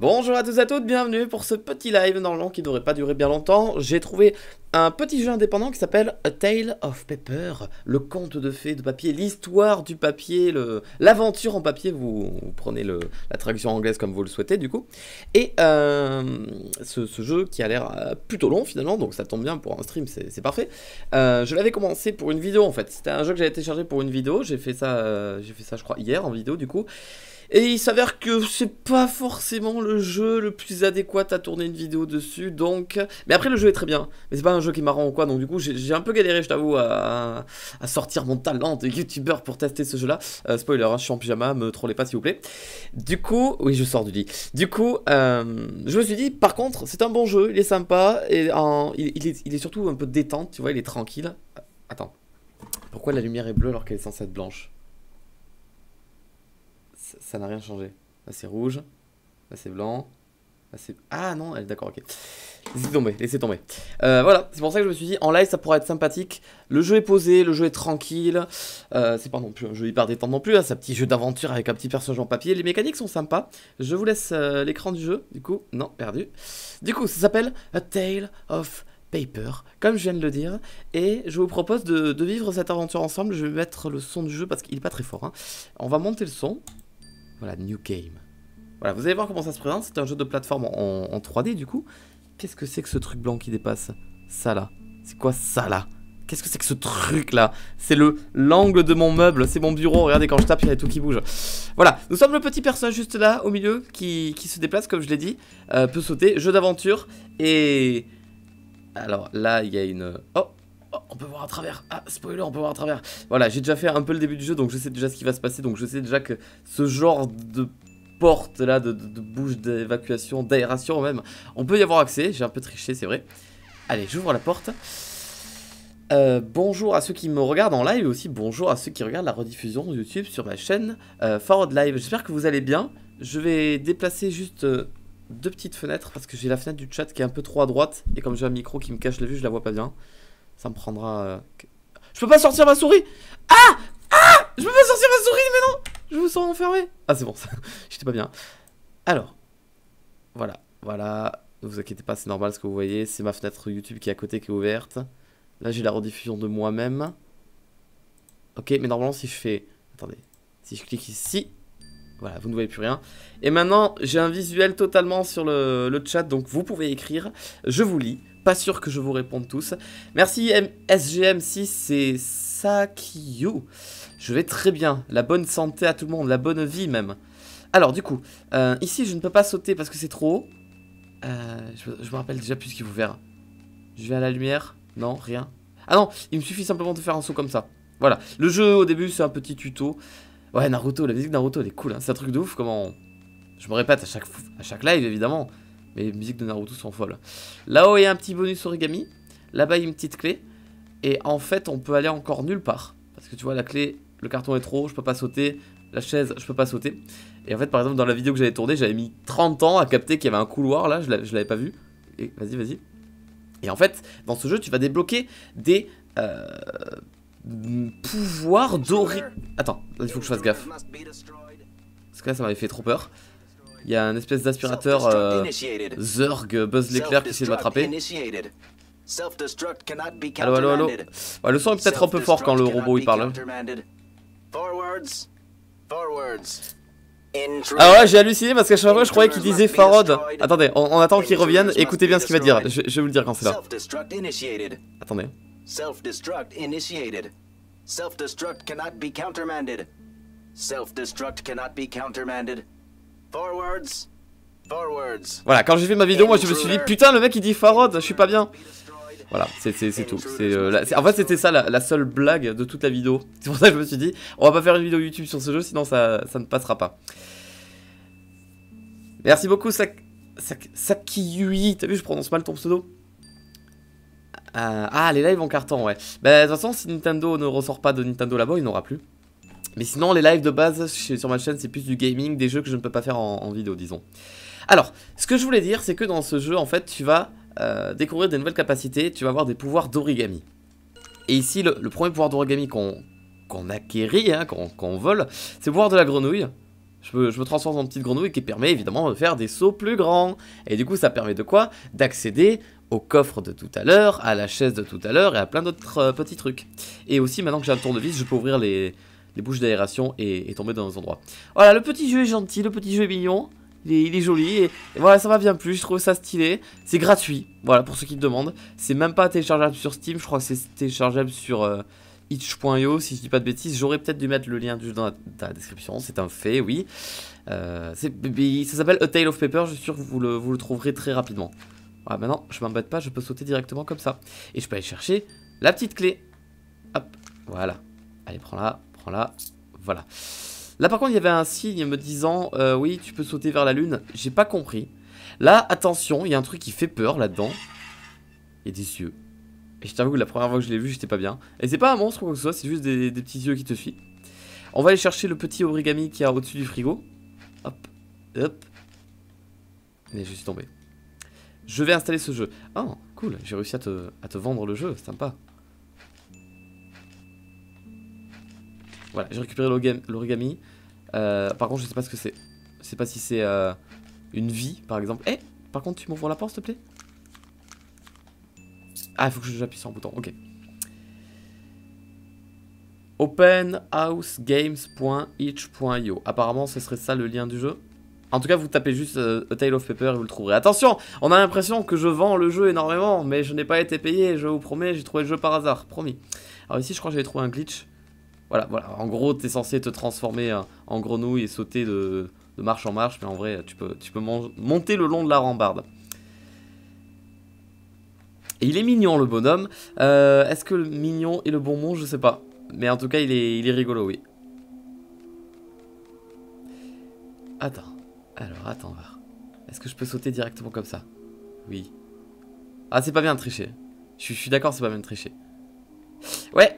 Bonjour à tous et à toutes, bienvenue pour ce petit live normalement qui devrait pas durer bien longtemps. J'ai trouvé un petit jeu indépendant qui s'appelle A Tale of Paper, le conte de fées de papier, l'histoire du papier, l'aventure en papier, vous prenez la traduction anglaise comme vous le souhaitez du coup. Et ce jeu qui a l'air plutôt long finalement, donc ça tombe bien pour un stream, c'est parfait. Je l'avais commencé pour une vidéo en fait, c'était un jeu que j'avais téléchargé pour une vidéo, j'ai fait ça je crois hier en vidéo du coup. Et il s'avère que c'est pas forcément le jeu le plus adéquat à tourner une vidéo dessus, donc... Mais après, le jeu est très bien, mais c'est pas un jeu qui est marrant ou quoi, donc du coup, j'ai un peu galéré, je t'avoue, à sortir mon talent de youtubeur pour tester ce jeu-là. Spoiler, hein, je suis en pyjama, me trollez pas s'il vous plaît. Du coup... Oui, je sors du lit. Du coup, je me suis dit, par contre, c'est un bon jeu, il est sympa, et il est surtout un peu détente, tu vois, il est tranquille. Attends. Pourquoi la lumière est bleue alors qu'elle est censée être blanche ? Ça n'a rien changé. Là c'est rouge, là c'est blanc, là c'est... Ah non, d'accord, ok. Laissez tomber, laissez tomber. Voilà, c'est pour ça que je me suis dit, en live ça pourrait être sympathique. Le jeu est posé, le jeu est tranquille. C'est pas non plus un jeu hyper détente non plus, hein, c'est un petit jeu d'aventure avec un petit personnage en papier. Les mécaniques sont sympas. Je vous laisse l'écran du jeu, du coup, non, perdu. Du coup, ça s'appelle A Tale of Paper, comme je viens de le dire, et je vous propose de vivre cette aventure ensemble. Je vais mettre le son du jeu parce qu'il est pas très fort, hein. On va monter le son. Voilà, New Game. Voilà, vous allez voir comment ça se présente. C'est un jeu de plateforme en 3D du coup. Qu'est-ce que c'est que ce truc blanc qui dépasse? Ça là. C'est quoi ça là? Qu'est-ce que c'est que ce truc là? C'est l'angle de mon meuble, c'est mon bureau. Regardez, quand je tape, il y a tout qui bouge. Voilà, nous sommes le petit personnage juste là, au milieu, qui se déplace, comme je l'ai dit. Peut sauter, jeu d'aventure. Et... Alors là, il y a une... Oh, on peut voir à travers. Ah, spoiler, on peut voir à travers. Voilà, j'ai déjà fait un peu le début du jeu, donc je sais déjà ce qui va se passer. Donc je sais déjà que ce genre de porte là, de bouche d'évacuation, d'aération même, on peut y avoir accès. J'ai un peu triché, c'est vrai. Allez, j'ouvre la porte. Bonjour à ceux qui me regardent en live et aussi bonjour à ceux qui regardent la rediffusion YouTube sur ma chaîne Forward Live. J'espère que vous allez bien. Je vais déplacer juste deux petites fenêtres parce que j'ai la fenêtre du chat qui est un peu trop à droite. Et comme j'ai un micro qui me cache la vue, je la vois pas bien. Ça me prendra... Je peux pas sortir ma souris. Ah, je peux pas sortir ma souris, mais non. Je me sens enfermé. Ah, c'est bon, j'étais pas bien. Alors, voilà. Ne vous inquiétez pas, c'est normal ce que vous voyez. C'est ma fenêtre YouTube qui est à côté, qui est ouverte. Là, j'ai la rediffusion de moi-même. Ok, mais normalement, si je fais... Attendez. Si je clique ici... Voilà, vous ne voyez plus rien. Et maintenant, j'ai un visuel totalement sur le chat, donc vous pouvez écrire. Je vous lis. Pas sûr que je vous réponde tous. Merci SGM6, c'est Sakiyu. Je vais très bien. La bonne santé à tout le monde, la bonne vie même. Alors du coup, ici je ne peux pas sauter parce que c'est trop haut. Je me rappelle déjà plus ce qu'il faut faire. Je vais à la lumière. Non, rien. Ah non, il me suffit simplement de faire un saut comme ça. Voilà, le jeu au début c'est un petit tuto. Ouais, Naruto, la musique de Naruto elle est cool, hein. C'est un truc de ouf, comment... Je me répète à chaque live évidemment. Mais les musiques de Naruto sont folles. Là-haut, il y a un petit bonus origami. Là-bas, il y a une petite clé. Et en fait, on peut aller encore nulle part. Parce que tu vois, la clé, le carton est trop haut, je peux pas sauter. La chaise, je peux pas sauter. Et en fait, par exemple, dans la vidéo que j'avais tournée, j'avais mis 30 ans à capter qu'il y avait un couloir là. Je l'avais pas vu. Et vas-y. Et en fait, dans ce jeu, tu vas débloquer des pouvoirs dorés. Attends, là, il faut que je fasse gaffe. Parce que là, ça m'avait fait trop peur. Il y a un espèce d'aspirateur Zurg, Buzz l'éclair qui essaie de m'attraper. Allo. Ouais, le son est peut-être un peu fort quand le robot il parle. Ah ouais, j'ai halluciné parce qu'à chaque fois je croyais qu'il disait Farod. Attendez, on attend qu'il revienne. Écoutez bien ce qu'il va dire. Je vais vous le dire quand c'est là. Attendez. Self-destruct initiated. Self-destruct cannot be countermanded. Self-destruct cannot be countermanded. Forwards. Voilà, quand j'ai fait ma vidéo, moi je me suis dit putain, le mec il dit Farod, je suis pas bien. Voilà, c'est tout. En fait, c'était ça la seule blague de toute la vidéo. C'est pour ça que je me suis dit, on va pas faire une vidéo YouTube sur ce jeu, sinon ça ne passera pas. Merci beaucoup, Sakiyui. T'as vu, je prononce mal ton pseudo. Ah, les lives en carton, ouais. Bah, de toute façon, si Nintendo ne ressort pas de Nintendo là-bas, il n'aura plus. Mais sinon, les lives de base sur ma chaîne, c'est plus du gaming, des jeux que je ne peux pas faire en vidéo, disons. Alors, ce que je voulais dire, c'est que dans ce jeu, en fait, tu vas découvrir des nouvelles capacités, tu vas avoir des pouvoirs d'origami. Et ici, le premier pouvoir d'origami qu'on acquérit, hein, qu'on vole, c'est le pouvoir de la grenouille. Je me transforme en petite grenouille qui permet évidemment de faire des sauts plus grands. Et du coup, ça permet de quoi? D'accéder au coffre de tout à l'heure, à la chaise de tout à l'heure et à plein d'autres petits trucs. Et aussi, maintenant que j'ai un tournevis, je peux ouvrir les bouches d'aération et tomber dans les endroits. Voilà, le petit jeu est gentil, le petit jeu est mignon. Il est joli et voilà, ça m'a bien plu, je trouve ça stylé. C'est gratuit, voilà, pour ceux qui me demandent. C'est même pas téléchargeable sur Steam, je crois que c'est téléchargeable sur itch.io, si je dis pas de bêtises. J'aurais peut-être dû mettre le lien du jeu dans la description, c'est un fait, oui. Ça s'appelle A Tale of Paper, je suis sûr que vous le trouverez très rapidement. Voilà, maintenant, je m'embête pas, je peux sauter directement comme ça. Et je peux aller chercher la petite clé. Hop, voilà. Allez, prends-la, voilà. Là par contre il y avait un signe me disant oui tu peux sauter vers la lune. J'ai pas compris. Là attention, il y a un truc qui fait peur là-dedans. Il y a des yeux. Et je t'avoue que la première fois que je l'ai vu j'étais pas bien. Et c'est pas un monstre ou quoi que ce soit, c'est juste des petits yeux qui te suivent. On va aller chercher le petit origami qui est au-dessus du frigo. Hop, hop. Et je suis tombé. Je vais installer ce jeu. Oh cool, j'ai réussi à te vendre le jeu, c'est sympa. Voilà, j'ai récupéré l'origami. Par contre, je sais pas ce que c'est. Je sais pas si c'est une vie, par exemple. Eh, par contre, tu m'ouvres la porte, s'il te plaît? Ah, il faut que j'appuie sur un bouton. Ok. openhousegames.itch.io. Apparemment, ce serait ça le lien du jeu. En tout cas, vous tapez juste A Tale of Paper et vous le trouverez. Attention, on a l'impression que je vends le jeu énormément, mais je n'ai pas été payé. Je vous promets, j'ai trouvé le jeu par hasard, promis. Alors ici, je crois que j'avais trouvé un glitch. Voilà, en gros, t'es censé te transformer en grenouille et sauter de marche en marche, mais en vrai, tu peux monter le long de la rambarde. Et il est mignon, le bonhomme. Est-ce que le mignon est le bon mot? Je sais pas. Mais en tout cas, il est rigolo, oui. Attends. Alors, attends, voir. Est-ce que je peux sauter directement comme ça? Oui. Ah, c'est pas bien de tricher. Je suis d'accord, c'est pas bien de tricher. Ouais,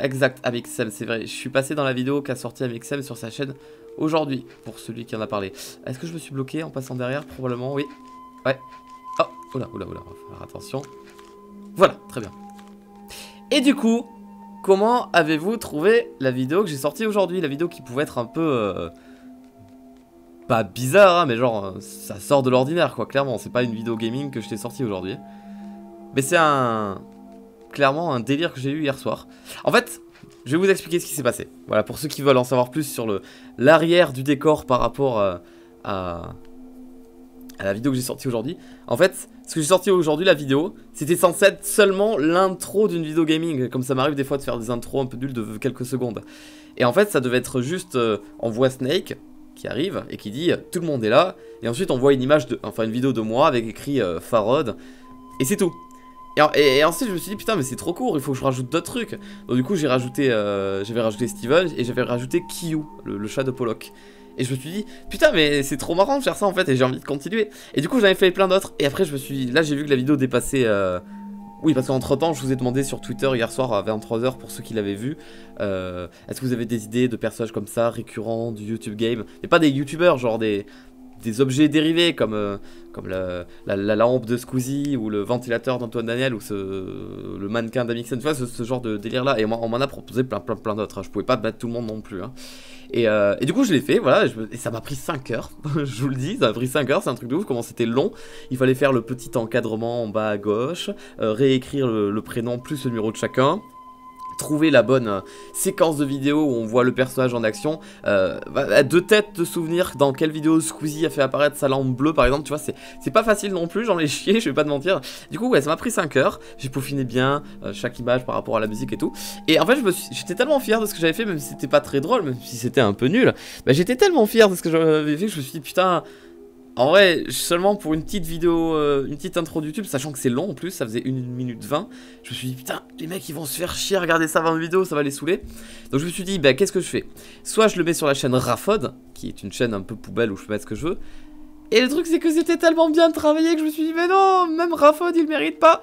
exact, Amixem, c'est vrai. Je suis passé dans la vidéo qu'a sorti Amixem sur sa chaîne aujourd'hui, pour celui qui en a parlé. Est-ce que je me suis bloqué en passant derrière? Probablement, oui. Ouais. Oh, oula, on va faire attention. Voilà, très bien. Et du coup, comment avez-vous trouvé la vidéo que j'ai sortie aujourd'hui? La vidéo qui pouvait être un peu... pas bizarre, hein, mais genre, ça sort de l'ordinaire, quoi, clairement. C'est pas une vidéo gaming que je t'ai sortie aujourd'hui. Mais c'est clairement un délire que j'ai eu hier soir. En fait, je vais vous expliquer ce qui s'est passé. Voilà, pour ceux qui veulent en savoir plus sur l'arrière du décor par rapport à la vidéo que j'ai sortie aujourd'hui. En fait, ce que j'ai sorti aujourd'hui, la vidéo, c'était censé être seulement l'intro d'une vidéo gaming. Comme ça m'arrive des fois de faire des intros un peu nulles de quelques secondes. Et en fait, ça devait être juste, on voit Snake qui arrive et qui dit tout le monde est là. Et ensuite, on voit une vidéo de moi avec écrit Farod. Et c'est tout. Et ensuite je me suis dit putain mais c'est trop court, il faut que je rajoute d'autres trucs. Donc du coup j'avais rajouté Steven et j'avais rajouté Kiyu, le chat de Pollock. Et je me suis dit putain mais c'est trop marrant de faire ça en fait et j'ai envie de continuer. Et du coup j'en ai fait plein d'autres et après là j'ai vu que la vidéo dépassait... Oui parce qu'entre temps je vous ai demandé sur Twitter hier soir à 23 h pour ceux qui l'avaient vu. Est-ce que vous avez des idées de personnages comme ça récurrents du YouTube game? Mais pas des youtubeurs genre des objets dérivés comme la lampe de Squeezie ou le ventilateur d'Antoine Daniel ou le mannequin d'Amixen, tu vois, ce genre de délire là. Et on m'en a proposé plein d'autres, hein. Je pouvais pas battre tout le monde non plus, hein. Et du coup je l'ai fait, voilà, et ça m'a pris 5 heures, je vous le dis, ça m'a pris 5 heures, c'est un truc de ouf, comment c'était long. Il fallait faire le petit encadrement en bas à gauche, réécrire le prénom plus le numéro de chacun. Trouver la bonne séquence de vidéo où on voit le personnage en action, de tête de souvenir dans quelle vidéo Squeezie a fait apparaître sa lampe bleue par exemple, tu vois, c'est pas facile non plus, j'en ai chié, je vais pas te mentir. Du coup ouais, ça m'a pris 5 heures, j'ai peaufiné bien chaque image par rapport à la musique et tout. Et en fait j'étais tellement fier de ce que j'avais fait, même si c'était pas très drôle, même si c'était un peu nul, bah, j'étais tellement fier de ce que j'avais fait que je me suis dit putain... En vrai, seulement pour une petite vidéo, une petite intro de YouTube, sachant que c'est long en plus, ça faisait 1 minute 20, je me suis dit putain, les mecs ils vont se faire chier à regarder ça 20 vidéos, ça va les saouler. Donc je me suis dit, bah qu'est-ce que je fais? Soit je le mets sur la chaîne Rafod, qui est une chaîne un peu poubelle où je peux mettre ce que je veux. Et le truc c'est que c'était tellement bien travaillé que je me suis dit, mais non, même Rafod il mérite pas.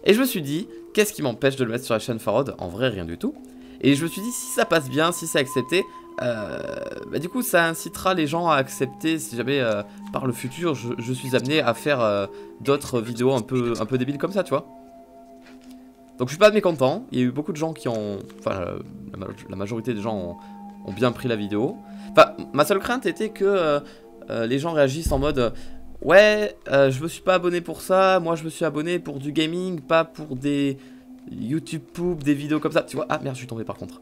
Et je me suis dit, qu'est-ce qui m'empêche de le mettre sur la chaîne Farod? En vrai, rien du tout. Et je me suis dit, si ça passe bien, si c'est accepté, bah du coup ça incitera les gens à accepter si jamais par le futur je suis amené à faire d'autres vidéos un peu débiles comme ça, tu vois. Donc je suis pas mécontent, il y a eu beaucoup de gens qui ont... Enfin la majorité des gens ont bien pris la vidéo. Enfin, ma seule crainte était que les gens réagissent en mode ouais, je me suis pas abonné pour ça, moi je me suis abonné pour du gaming, pas pour des YouTube poop, des vidéos comme ça. Tu vois, ah merde, je suis tombé par contre.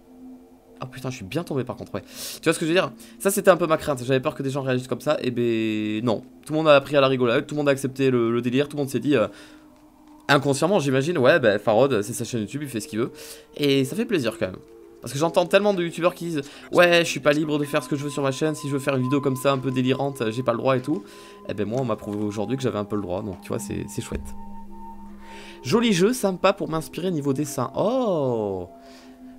Ah putain, je suis bien tombé par contre, ouais. Tu vois ce que je veux dire? Ça c'était un peu ma crainte, j'avais peur que des gens réagissent comme ça, et ben non. Tout le monde a appris à la rigolade, tout le monde a accepté le délire, tout le monde s'est dit, inconsciemment j'imagine, ouais bah Farod c'est sa chaîne YouTube, il fait ce qu'il veut. Et ça fait plaisir quand même. Parce que j'entends tellement de youtubeurs qui disent, ouais je suis pas libre de faire ce que je veux sur ma chaîne, si je veux faire une vidéo comme ça un peu délirante, j'ai pas le droit et tout. Et ben moi on m'a prouvé aujourd'hui que j'avais un peu le droit, donc tu vois c'est chouette. Joli jeu, sympa pour m'inspirer niveau dessin. Oh!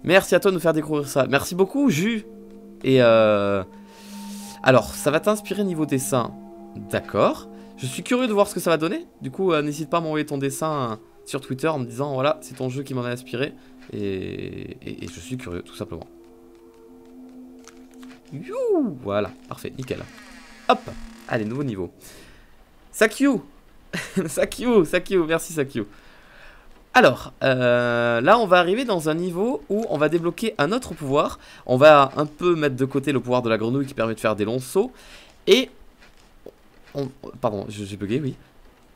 Merci à toi de nous faire découvrir ça. Merci beaucoup, Jus. Et alors, ça va t'inspirer niveau dessin. D'accord. Je suis curieux de voir ce que ça va donner. Du coup, n'hésite pas à m'envoyer ton dessin sur Twitter en me disant, voilà, c'est ton jeu qui m'en a inspiré. Et je suis curieux, tout simplement. You. Voilà, parfait, nickel. Hop. Allez, nouveau niveau. Sakyu. Sakyu, merci Sakyu. Alors, là on va arriver dans un niveau où on va débloquer un autre pouvoir. On va un peu mettre de côté le pouvoir de la grenouille qui permet de faire des longs sauts. Et... Pardon, j'ai bugué, oui.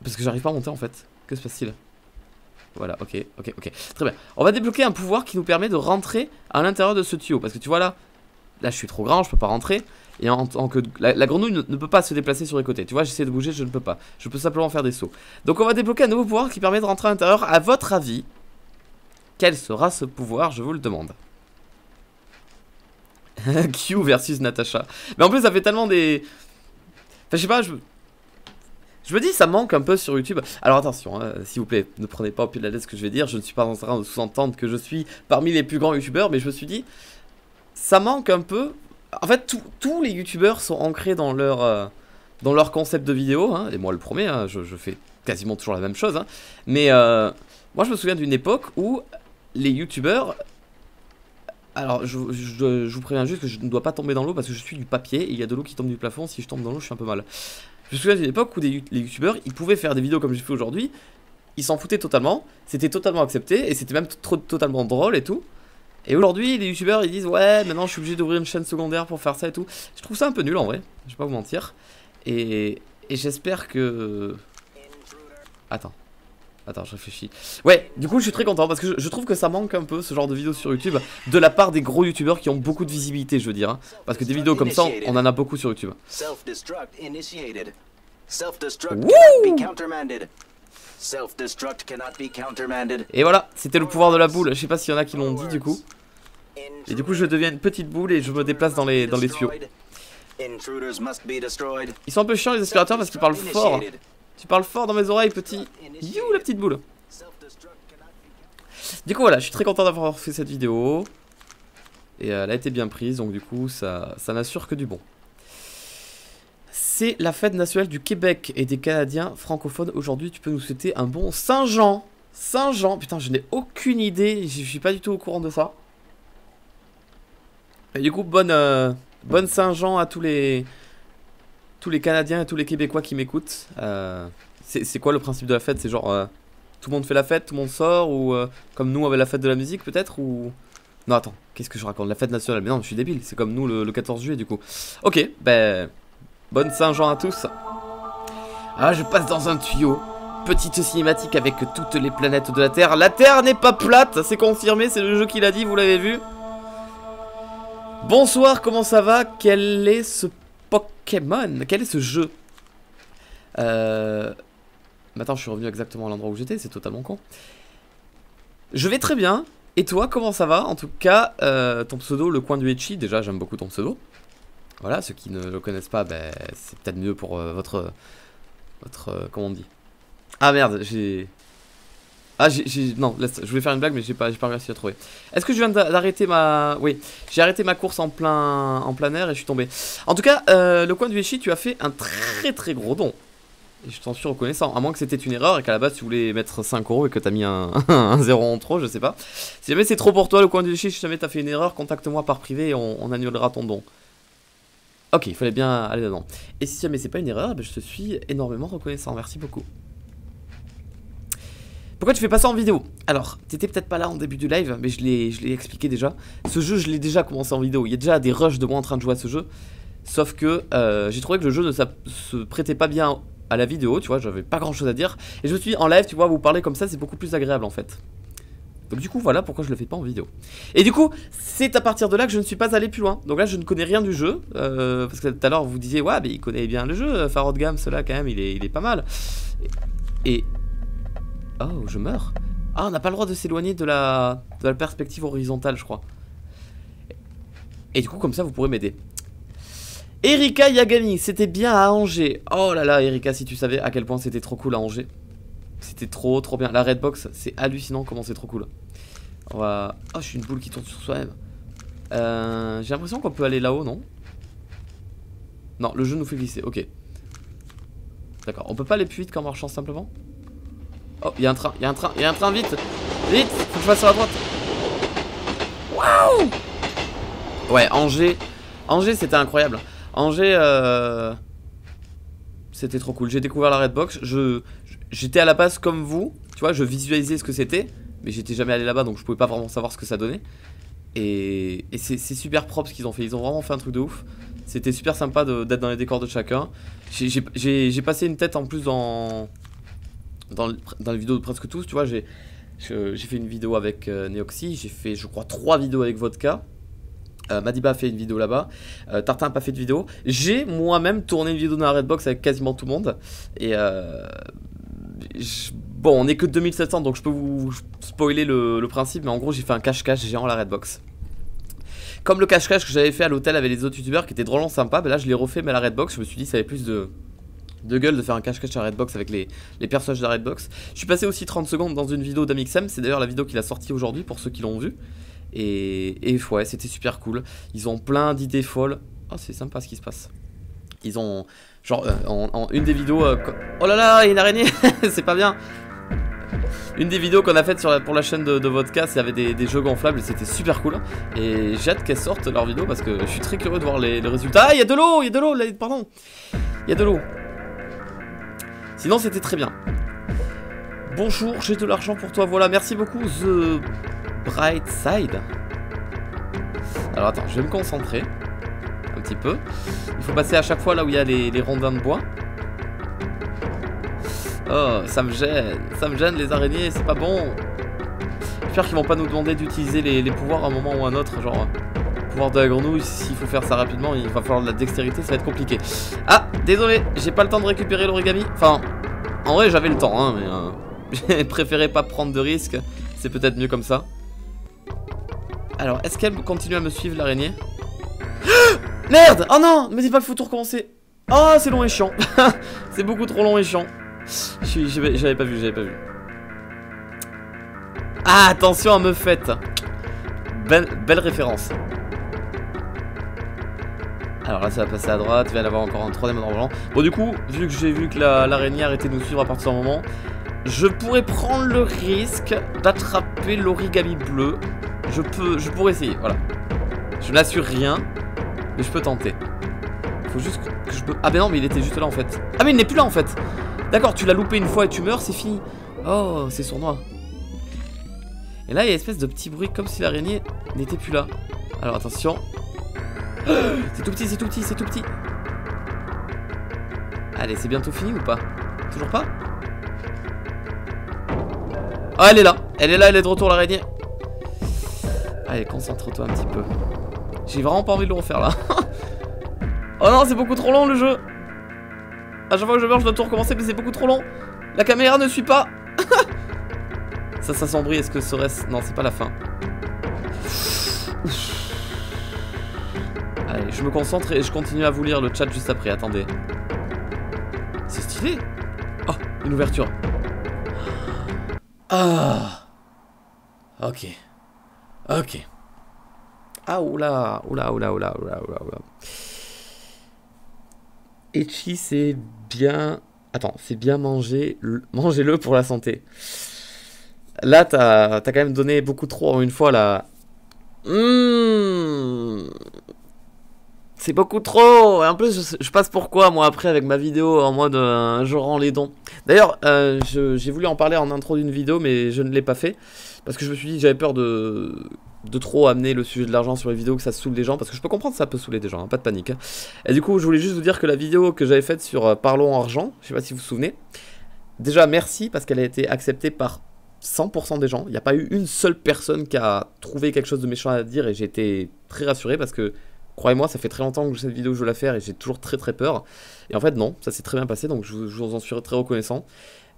Parce que j'arrive pas à monter en fait. Que se passe-t-il? Voilà, ok. Très bien. On va débloquer un pouvoir qui nous permet de rentrer à l'intérieur de ce tuyau. Parce que tu vois là, je suis trop grand, je peux pas rentrer. Et en tant que la grenouille ne peut pas se déplacer sur les côtés. Tu vois, j'essaie de bouger, je ne peux pas. Je peux simplement faire des sauts. Donc on va débloquer un nouveau pouvoir qui permet de rentrer à l'intérieur. À votre avis, quel sera ce pouvoir? Je vous le demande. Q versus Natacha. Mais en plus, ça fait tellement des... Enfin, je sais pas, je me dis, ça manque un peu sur YouTube. Alors attention, hein, s'il vous plaît, ne prenez pas au pied de la lettre ce que je vais dire. Je ne suis pas en train de sous-entendre que je suis parmi les plus grands YouTubeurs. Mais je me suis dit, ça manque un peu... En fait, tous les youtubeurs sont ancrés dans leur concept de vidéo, hein, et moi le premier, hein, je fais quasiment toujours la même chose. Hein, mais moi je me souviens d'une époque où les youtubeurs... Alors je vous préviens juste que je ne dois pas tomber dans l'eau parce que je suis du papier, et il y a de l'eau qui tombe du plafond, si je tombe dans l'eau je suis un peu mal. Je me souviens d'une époque où les youtubeurs, ils pouvaient faire des vidéos comme j'ai fait aujourd'hui, ils s'en foutaient totalement, c'était totalement accepté, et c'était même totalement drôle et tout. Et aujourd'hui, les youtubeurs ils disent ouais, maintenant je suis obligé d'ouvrir une chaîne secondaire pour faire ça et tout. Je trouve ça un peu nul en vrai, je vais pas vous mentir. Et j'espère que... Attends, je réfléchis. Ouais, du coup je suis très content parce que je trouve que ça manque un peu ce genre de vidéos sur YouTube de la part des gros youtubeurs qui ont beaucoup de visibilité, je veux dire. Hein. Parce que des vidéos comme ça, on en a beaucoup sur YouTube. Et voilà, c'était le pouvoir de la boule. Je sais pas s'il y en a qui l'ont dit du coup. Et du coup je deviens une petite boule et je me déplace dans les tuyaux. Ils sont un peu chiants les aspirateurs parce qu'ils parlent fort. Tu parles fort dans mes oreilles petit. You la petite boule. Du coup voilà, je suis très content d'avoir fait cette vidéo. Et elle a été bien prise, donc du coup ça n'assure que du bon. C'est la fête nationale du Québec et des Canadiens francophones. Aujourd'hui, tu peux nous souhaiter un bon Saint-Jean. Saint-Jean, putain, je n'ai aucune idée. Je suis pas du tout au courant de ça. Et du coup, bonne Saint-Jean à tous les Canadiens et tous les Québécois qui m'écoutent. C'est quoi le principe de la fête? C'est genre, tout le monde fait la fête, tout le monde sort, ou comme nous avec la fête de la musique peut-être, ou... Non, attends, qu'est-ce que je raconte? La fête nationale, mais non, je suis débile, c'est comme nous le 14 juillet du coup. Ok, ben... Bonne Saint-Jean à tous. Ah, je passe dans un tuyau. Petite cinématique avec toutes les planètes de la Terre. La Terre n'est pas plate, c'est confirmé, c'est le jeu qui l'a dit, vous l'avez vu. Bonsoir, comment ça va? Quel est ce Pokémon? Quel est ce jeu? Maintenant, je suis revenu exactement à l'endroit où j'étais, c'est totalement con. Je vais très bien. Et toi, comment ça va? En tout cas, ton pseudo, le coin du Etchi, déjà, j'aime beaucoup ton pseudo. Voilà, ceux qui ne le connaissent pas, ben, c'est peut-être mieux pour votre comment on dit? Ah merde, non, laisse, je voulais faire une blague, mais j'ai pas réussi à trouver. Est-ce que je viens d'arrêter ma... Oui, j'ai arrêté ma course en plein air et je suis tombé. En tout cas, le coin du Echi, tu as fait un très très gros don. Et je t'en suis reconnaissant, à moins que c'était une erreur et qu'à la base tu voulais mettre 5 € et que t'as mis un 0 en trop, je sais pas. Si jamais c'est trop pour toi, le coin du Echi, si jamais t'as fait une erreur, contacte-moi par privé et on annulera ton don. Ok, il fallait bien aller dedans. Et si jamais c'est pas une erreur, ben je te suis énormément reconnaissant. Merci beaucoup. Pourquoi tu fais pas ça en vidéo? Alors, t'étais peut-être pas là en début du live, mais je l'ai expliqué déjà. Ce jeu, je l'ai déjà commencé en vidéo. Il y a déjà des rushs de moi en train de jouer à ce jeu. Sauf que j'ai trouvé que le jeu ne se prêtait pas bien à la vidéo, tu vois, j'avais pas grand chose à dire. Et je me suis dit, en live, tu vois, vous parler comme ça, c'est beaucoup plus agréable en fait. Donc du coup, voilà pourquoi je le fais pas en vidéo. Et du coup, c'est à partir de là que je ne suis pas allé plus loin. Donc là, je ne connais rien du jeu. Parce que tout à l'heure, vous disiez, ouais, mais il connaît bien le jeu. Farod Gam, cela quand même, il est pas mal. Et... Oh, je meurs. Ah, on n'a pas le droit de s'éloigner de la perspective horizontale, je crois. Et du coup, comme ça, vous pourrez m'aider. Erika Yagami, c'était bien à Angers. Oh là là, Erika, si tu savais à quel point c'était trop cool à Angers. C'était trop bien. La Redbox, c'est hallucinant comment c'est trop cool. On va... Oh, je suis une boule qui tourne sur soi-même. J'ai l'impression qu'on peut aller là-haut, non? Non, le jeu nous fait glisser, ok. D'accord, on peut pas aller plus vite qu'en marchant simplement? Oh, il y a un train, il y a un train, il y a un train, vite! Vite! Faut que je passe sur la droite! Waouh! Ouais, Angers... Angers, c'était incroyable. Angers, c'était trop cool. J'ai découvert la Redbox. J'étais à la base comme vous. Tu vois, je visualisais ce que c'était. Mais j'étais jamais allé là-bas, donc je pouvais pas vraiment savoir ce que ça donnait. Et c'est super propre ce qu'ils ont fait. Ils ont vraiment fait un truc de ouf. C'était super sympa d'être dans les décors de chacun. J'ai passé une tête en plus dans les vidéos de presque tous. Tu vois, j'ai fait une vidéo avec Neoxy. J'ai fait, je crois, 3 vidéos avec Vodka. Madiba a fait une vidéo là-bas. Tartin n'a pas fait de vidéo. J'ai moi-même tourné une vidéo dans la Redbox avec quasiment tout le monde. Et bon, on est que 2700, donc je peux vous spoiler le principe. Mais en gros, j'ai fait un cache-cache géant à la Redbox. Comme le cache-cache que j'avais fait à l'hôtel avec les autres youtubeurs qui était drôlement sympa, ben là je l'ai refait mais à la Redbox. Je me suis dit ça avait plus de gueule de faire un cache-cache à la Redbox avec les personnages de la Redbox. Je suis passé aussi 30 secondes dans une vidéo d'Amixem. C'est d'ailleurs la vidéo qu'il a sortie aujourd'hui pour ceux qui l'ont vu. Et ouais, c'était super cool. Ils ont plein d'idées folles. Oh, c'est sympa ce qui se passe. Ils ont, genre, en une des vidéos... oh là là, il y a une araignée. C'est pas bien. Une des vidéos qu'on a faites pour la chaîne de Vodka, il y avait des jeux gonflables et c'était super cool. Et j'ai hâte qu'elles sortent leur vidéo parce que je suis très curieux de voir les résultats. Ah, il y a de l'eau, pardon. Il y a de l'eau. Sinon, c'était très bien. Bonjour, j'ai de l'argent pour toi. Voilà, merci beaucoup, The Bright Side. Alors attends, je vais me concentrer un petit peu. Il faut passer à chaque fois là où il y a les rondins de bois. Oh, ça me gêne les araignées, c'est pas bon. J'espère qu'ils vont pas nous demander d'utiliser les pouvoirs à un moment ou à un autre. Genre, pouvoir de la grenouille, s'il faut faire ça rapidement, il va falloir de la dextérité, ça va être compliqué. Ah, désolé, j'ai pas le temps de récupérer l'origami. Enfin, en vrai j'avais le temps, hein, mais j'ai préféré pas prendre de risques. C'est peut-être mieux comme ça. Alors, est-ce qu'elle continue à me suivre, l'araignée? Merde! Oh non! Me dis pas qu'il faut tout recommencer. Oh, c'est long et chiant. C'est beaucoup trop long et chiant. J'avais pas vu. Ah, attention à me faites. Belle référence. Alors là, ça va passer à droite. Il va y en avoir encore un troisième en blanc. Bon, du coup, vu que j'ai vu que l'araignée a arrêté de nous suivre à partir d'un moment, je pourrais prendre le risque d'attraper l'origami bleu. Je pourrais essayer, voilà. Je n'assure rien, mais je peux tenter. Faut juste que je peux... Ah ben non, mais il était juste là en fait. Ah mais il n'est plus là en fait. D'accord, tu l'as loupé une fois et tu meurs, c'est fini. Oh, c'est sournois. Et là, il y a une espèce de petit bruit comme si l'araignée n'était plus là. Alors attention. C'est tout petit. Allez, c'est bientôt fini ou pas? Toujours pas? Ah, elle est là, elle est de retour, l'araignée. Allez, concentre-toi un petit peu. J'ai vraiment pas envie de le refaire là. Oh non, c'est beaucoup trop long le jeu. À chaque fois que je meurs, je dois tout recommencer, mais c'est beaucoup trop long. La caméra ne suit pas. Ça s'assombrit, est-ce que ce reste... Non, c'est pas la fin. Allez, je me concentre et je continue à vous lire le chat juste après, attendez. C'est stylé. Oh, une ouverture. Ah. Ok. Ah, oula. Echi, c'est bien... Attends, c'est bien manger... Mangez-le pour la santé. Là, t'as quand même donné beaucoup trop en une fois, là. C'est beaucoup trop. Et en plus, je passe pourquoi moi après avec ma vidéo en mode je rends les dons. D'ailleurs, j'ai voulu en parler en intro d'une vidéo, mais je ne l'ai pas fait. Parce que je me suis dit que j'avais peur de trop amener le sujet de l'argent sur les vidéos, que ça saoule les gens. Parce que je peux comprendre que ça peut saouler des gens, hein, pas de panique. Hein. Et du coup, je voulais juste vous dire que la vidéo que j'avais faite sur Parlons Argent, je sais pas si vous vous souvenez. Déjà, merci parce qu'elle a été acceptée par 100% des gens. Il n'y a pas eu une seule personne qui a trouvé quelque chose de méchant à dire. Et j'ai été très rassuré parce que, croyez-moi, ça fait très longtemps que cette vidéo je veux la faire et j'ai toujours très très peur. Et en fait non, ça s'est très bien passé, donc je vous en suis très reconnaissant.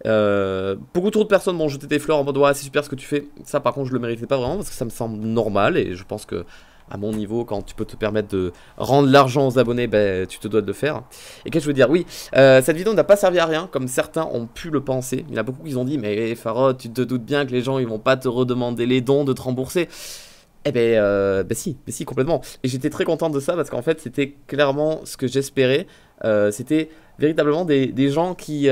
Beaucoup trop de personnes m'ont jeté des fleurs en mode ouais c'est super ce que tu fais. Ça par contre je le méritais pas vraiment parce que ça me semble normal et je pense que à mon niveau quand tu peux te permettre de rendre l'argent aux abonnés, ben tu te dois de le faire. Et qu'est-ce que je veux dire, oui, cette vidéo n'a pas servi à rien comme certains ont pu le penser. Il y en a beaucoup qui ont dit mais Farod tu te doutes bien que les gens ils vont pas te redemander les dons de te rembourser. Eh ben, si, complètement. Et j'étais très content de ça parce qu'en fait, c'était clairement ce que j'espérais. C'était véritablement des gens qui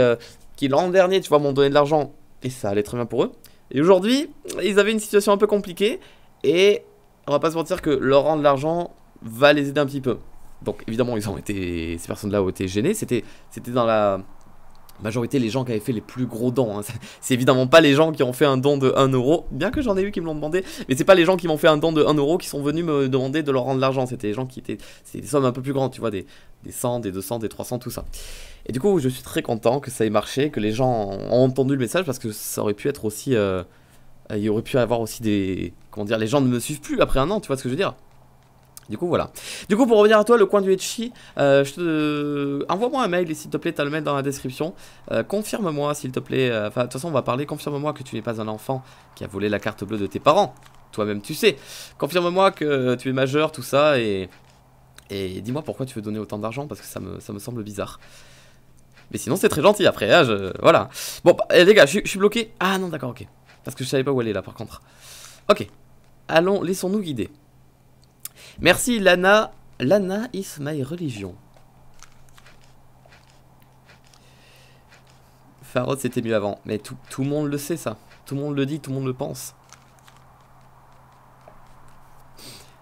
l'an dernier, tu vois, m'ont donné de l'argent et ça allait très bien pour eux. Et aujourd'hui, ils avaient une situation un peu compliquée et on va pas se mentir que leur rendre de l'argent va les aider un petit peu. Donc évidemment, ces personnes-là ont été gênées. C'était dans la majorité les gens qui avaient fait les plus gros dons, hein. C'est évidemment pas les gens qui ont fait un don de 1 euro, bien que j'en ai eu qui me l'ont demandé, mais c'est pas les gens qui m'ont fait un don de 1 euro qui sont venus me demander de leur rendre l'argent, c'était les gens qui étaient, c'est des sommes un peu plus grandes, tu vois, des 100, des 200, des 300, tout ça. Et du coup je suis très content que ça ait marché, que les gens ont entendu le message, parce que ça aurait pu être aussi, il y aurait pu avoir aussi des, comment dire, les gens ne me suivent plus après un an, tu vois ce que je veux dire. Du coup voilà. Du coup pour revenir à toi, le coin du Etchi, envoie-moi un mail et s'il te plaît, t'as le mail dans la description. Confirme-moi s'il te plaît, enfin de toute façon on va parler, confirme-moi que tu n'es pas un enfant qui a volé la carte bleue de tes parents. Toi-même tu sais. Confirme-moi que tu es majeur, tout ça, et dis-moi pourquoi tu veux donner autant d'argent, parce que ça me semble bizarre. Mais sinon c'est très gentil après, hein, voilà. Bon bah, les gars, je suis bloqué. Ah non d'accord, ok. Parce que je savais pas où aller là par contre. Ok. Allons, laissons-nous guider. Merci Lana. Lana is my religion. Farod c'était mieux avant. Mais tout le monde le sait ça. Tout le monde le dit, tout le monde le pense.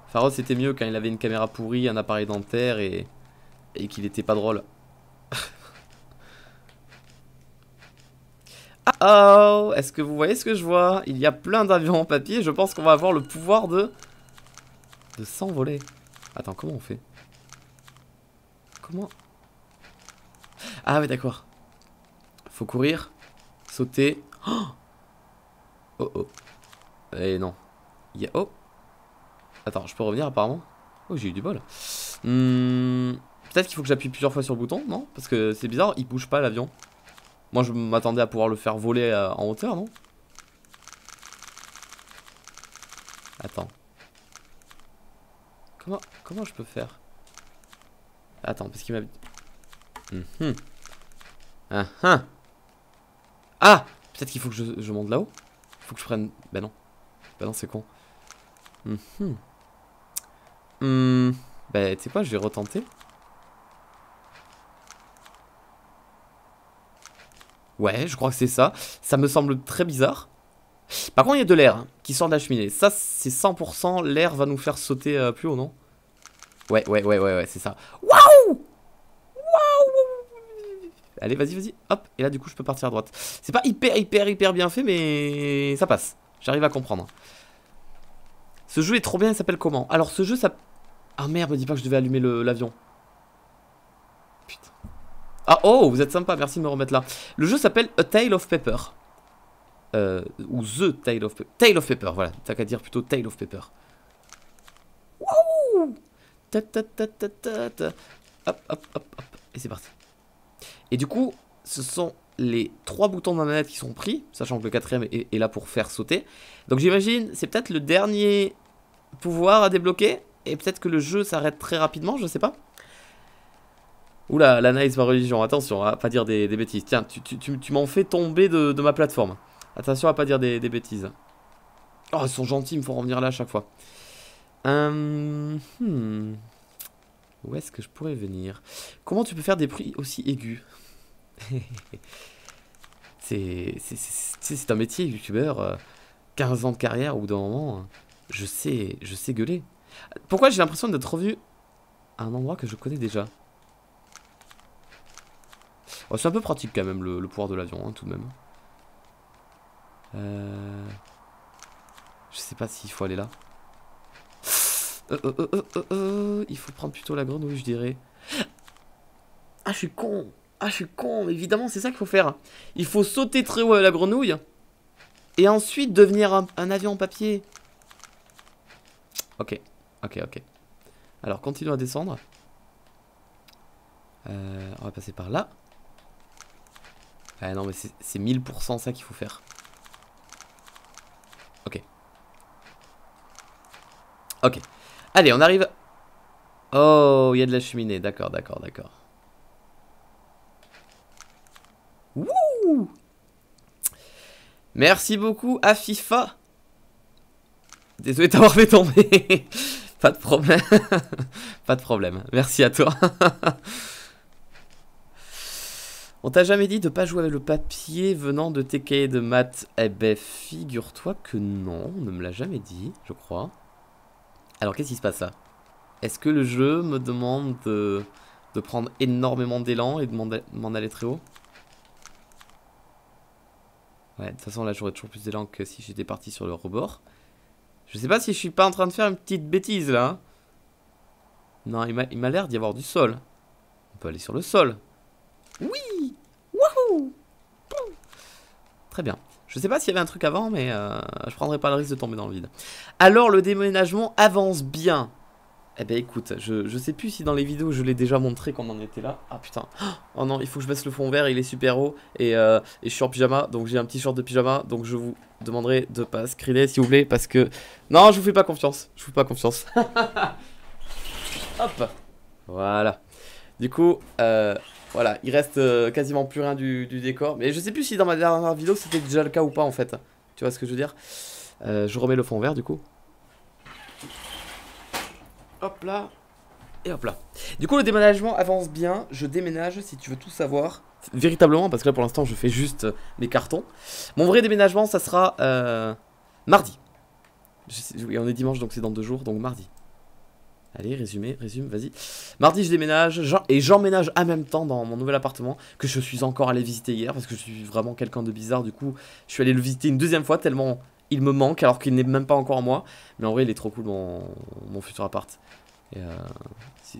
Farod c'était mieux quand il avait une caméra pourrie, un appareil dentaire et qu'il était pas drôle. Oh, est-ce que vous voyez ce que je vois? Il y a plein d'avions en papier. Je pense qu'on va avoir le pouvoir de s'envoler. Attends, comment on fait? Comment? Ah ouais, d'accord. Faut courir, sauter. Oh oh. Eh non. Il y a... Oh. Attends, je peux revenir apparemment? Oh, j'ai eu du bol. Peut-être qu'il faut que j'appuie plusieurs fois sur le bouton, non? Parce que c'est bizarre, il bouge pas l'avion. Moi, je m'attendais à pouvoir le faire voler en hauteur, non? Attends. Comment je peux faire? Attends, parce qu'il m'a... Ah, peut-être qu'il faut que je monte là-haut. Faut que je prenne... Bah non. Bah non, c'est con. Bah, tu sais quoi, je vais retenter. Ouais, je crois que c'est ça. Ça me semble très bizarre. Par contre, il y a de l'air qui sort de la cheminée. Ça, c'est 100%. L'air va nous faire sauter plus haut, non? Ouais, c'est ça. Waouh! Allez, vas-y. Hop, et là, du coup, je peux partir à droite. C'est pas hyper bien fait, mais ça passe. J'arrive à comprendre. Ce jeu est trop bien, il s'appelle comment? Alors, ce jeu, ça... Ah merde, me dis pas que je devais allumer l'avion. Putain. Ah, oh, vous êtes sympa, merci de me remettre là. Le jeu s'appelle A Tale of Pepper. Ou The Tale of Pepper. Tale of Pepper, voilà. T'as qu'à dire plutôt Tale of Pepper. Wouh! Hop. Et c'est parti. Et du coup, ce sont les 3 boutons de ma manette qui sont pris, sachant que le 4ème est là pour faire sauter. Donc j'imagine, c'est peut-être le dernier pouvoir à débloquer. Et peut-être que le jeu s'arrête très rapidement, je sais pas. Oula, Lana is ma religion, attention à pas dire des bêtises. Tiens, tu m'en fais tomber de ma plateforme. Attention à pas dire des bêtises. Oh, ils sont gentils, ils me font revenir là à chaque fois. Où est-ce que je pourrais venir? Comment tu peux faire des bruits aussi aigus? C'est un métier, youtubeur. 15 ans de carrière, au bout d'un moment, je sais gueuler. Pourquoi j'ai l'impression d'être revenu à un endroit que je connais déjà. Oh, c'est un peu pratique quand même le pouvoir de l'avion, hein, tout de même. Je sais pas s'il faut aller là. Il faut prendre plutôt la grenouille, je dirais. Ah, je suis con. Ah, je suis con. Évidemment, c'est ça qu'il faut faire. Il faut sauter très haut à la grenouille. Et ensuite devenir un avion en papier. Ok. Alors, continuons à descendre. On va passer par là. Ah non, mais c'est 1000% ça qu'il faut faire. Ok. Allez, on arrive. Oh, il y a de la cheminée. D'accord. Wouh! Merci beaucoup, Afifa. Désolé de t'avoir fait tomber. Pas de problème. Pas de problème. Merci à toi. On t'a jamais dit de pas jouer avec le papier venant de tes cahiers de maths? Eh ben, figure-toi que non, on ne me l'a jamais dit, je crois. Alors, qu'est-ce qui se passe là? Est-ce que le jeu me demande de prendre énormément d'élan et de m'en aller très haut? Ouais, de toute façon, là, j'aurais toujours plus d'élan que si j'étais parti sur le rebord. Je sais pas si je suis pas en train de faire une petite bêtise, là. Non, il m'a l'air d'y avoir du sol. On peut aller sur le sol. Oui! Wouhou! Très bien. Je sais pas s'il y avait un truc avant, mais je prendrai pas le risque de tomber dans le vide. Alors, le déménagement avance bien. Eh ben écoute, je sais plus si dans les vidéos je l'ai déjà montré qu'on en était là. Ah putain. Oh non, il faut que je baisse le fond vert, il est super haut. Et je suis en pyjama, donc j'ai un petit short de pyjama. Donc je vous demanderai de pas screener s'il vous plaît, parce que... Non, je vous fais pas confiance. Je vous fais pas confiance. Hop. Voilà. Du coup, voilà, il reste quasiment plus rien du décor. Mais je sais plus si dans ma dernière vidéo c'était déjà le cas ou pas en fait. Tu vois ce que je veux dire? Je remets le fond vert du coup. Hop là. Et hop là. Du coup le déménagement avance bien. Je déménage si tu veux tout savoir. Véritablement, parce que là pour l'instant je fais juste mes cartons. Mon vrai déménagement ça sera mardi. Oui, on est dimanche donc c'est dans 2 jours, donc mardi. Allez, résume, vas-y. Mardi, je déménage et j'emménage en même temps dans mon nouvel appartement que je suis encore allé visiter hier parce que je suis vraiment quelqu'un de bizarre. Du coup, je suis allé le visiter une deuxième fois tellement il me manque alors qu'il n'est même pas encore en moi. Mais en vrai, il est trop cool mon futur appart. Et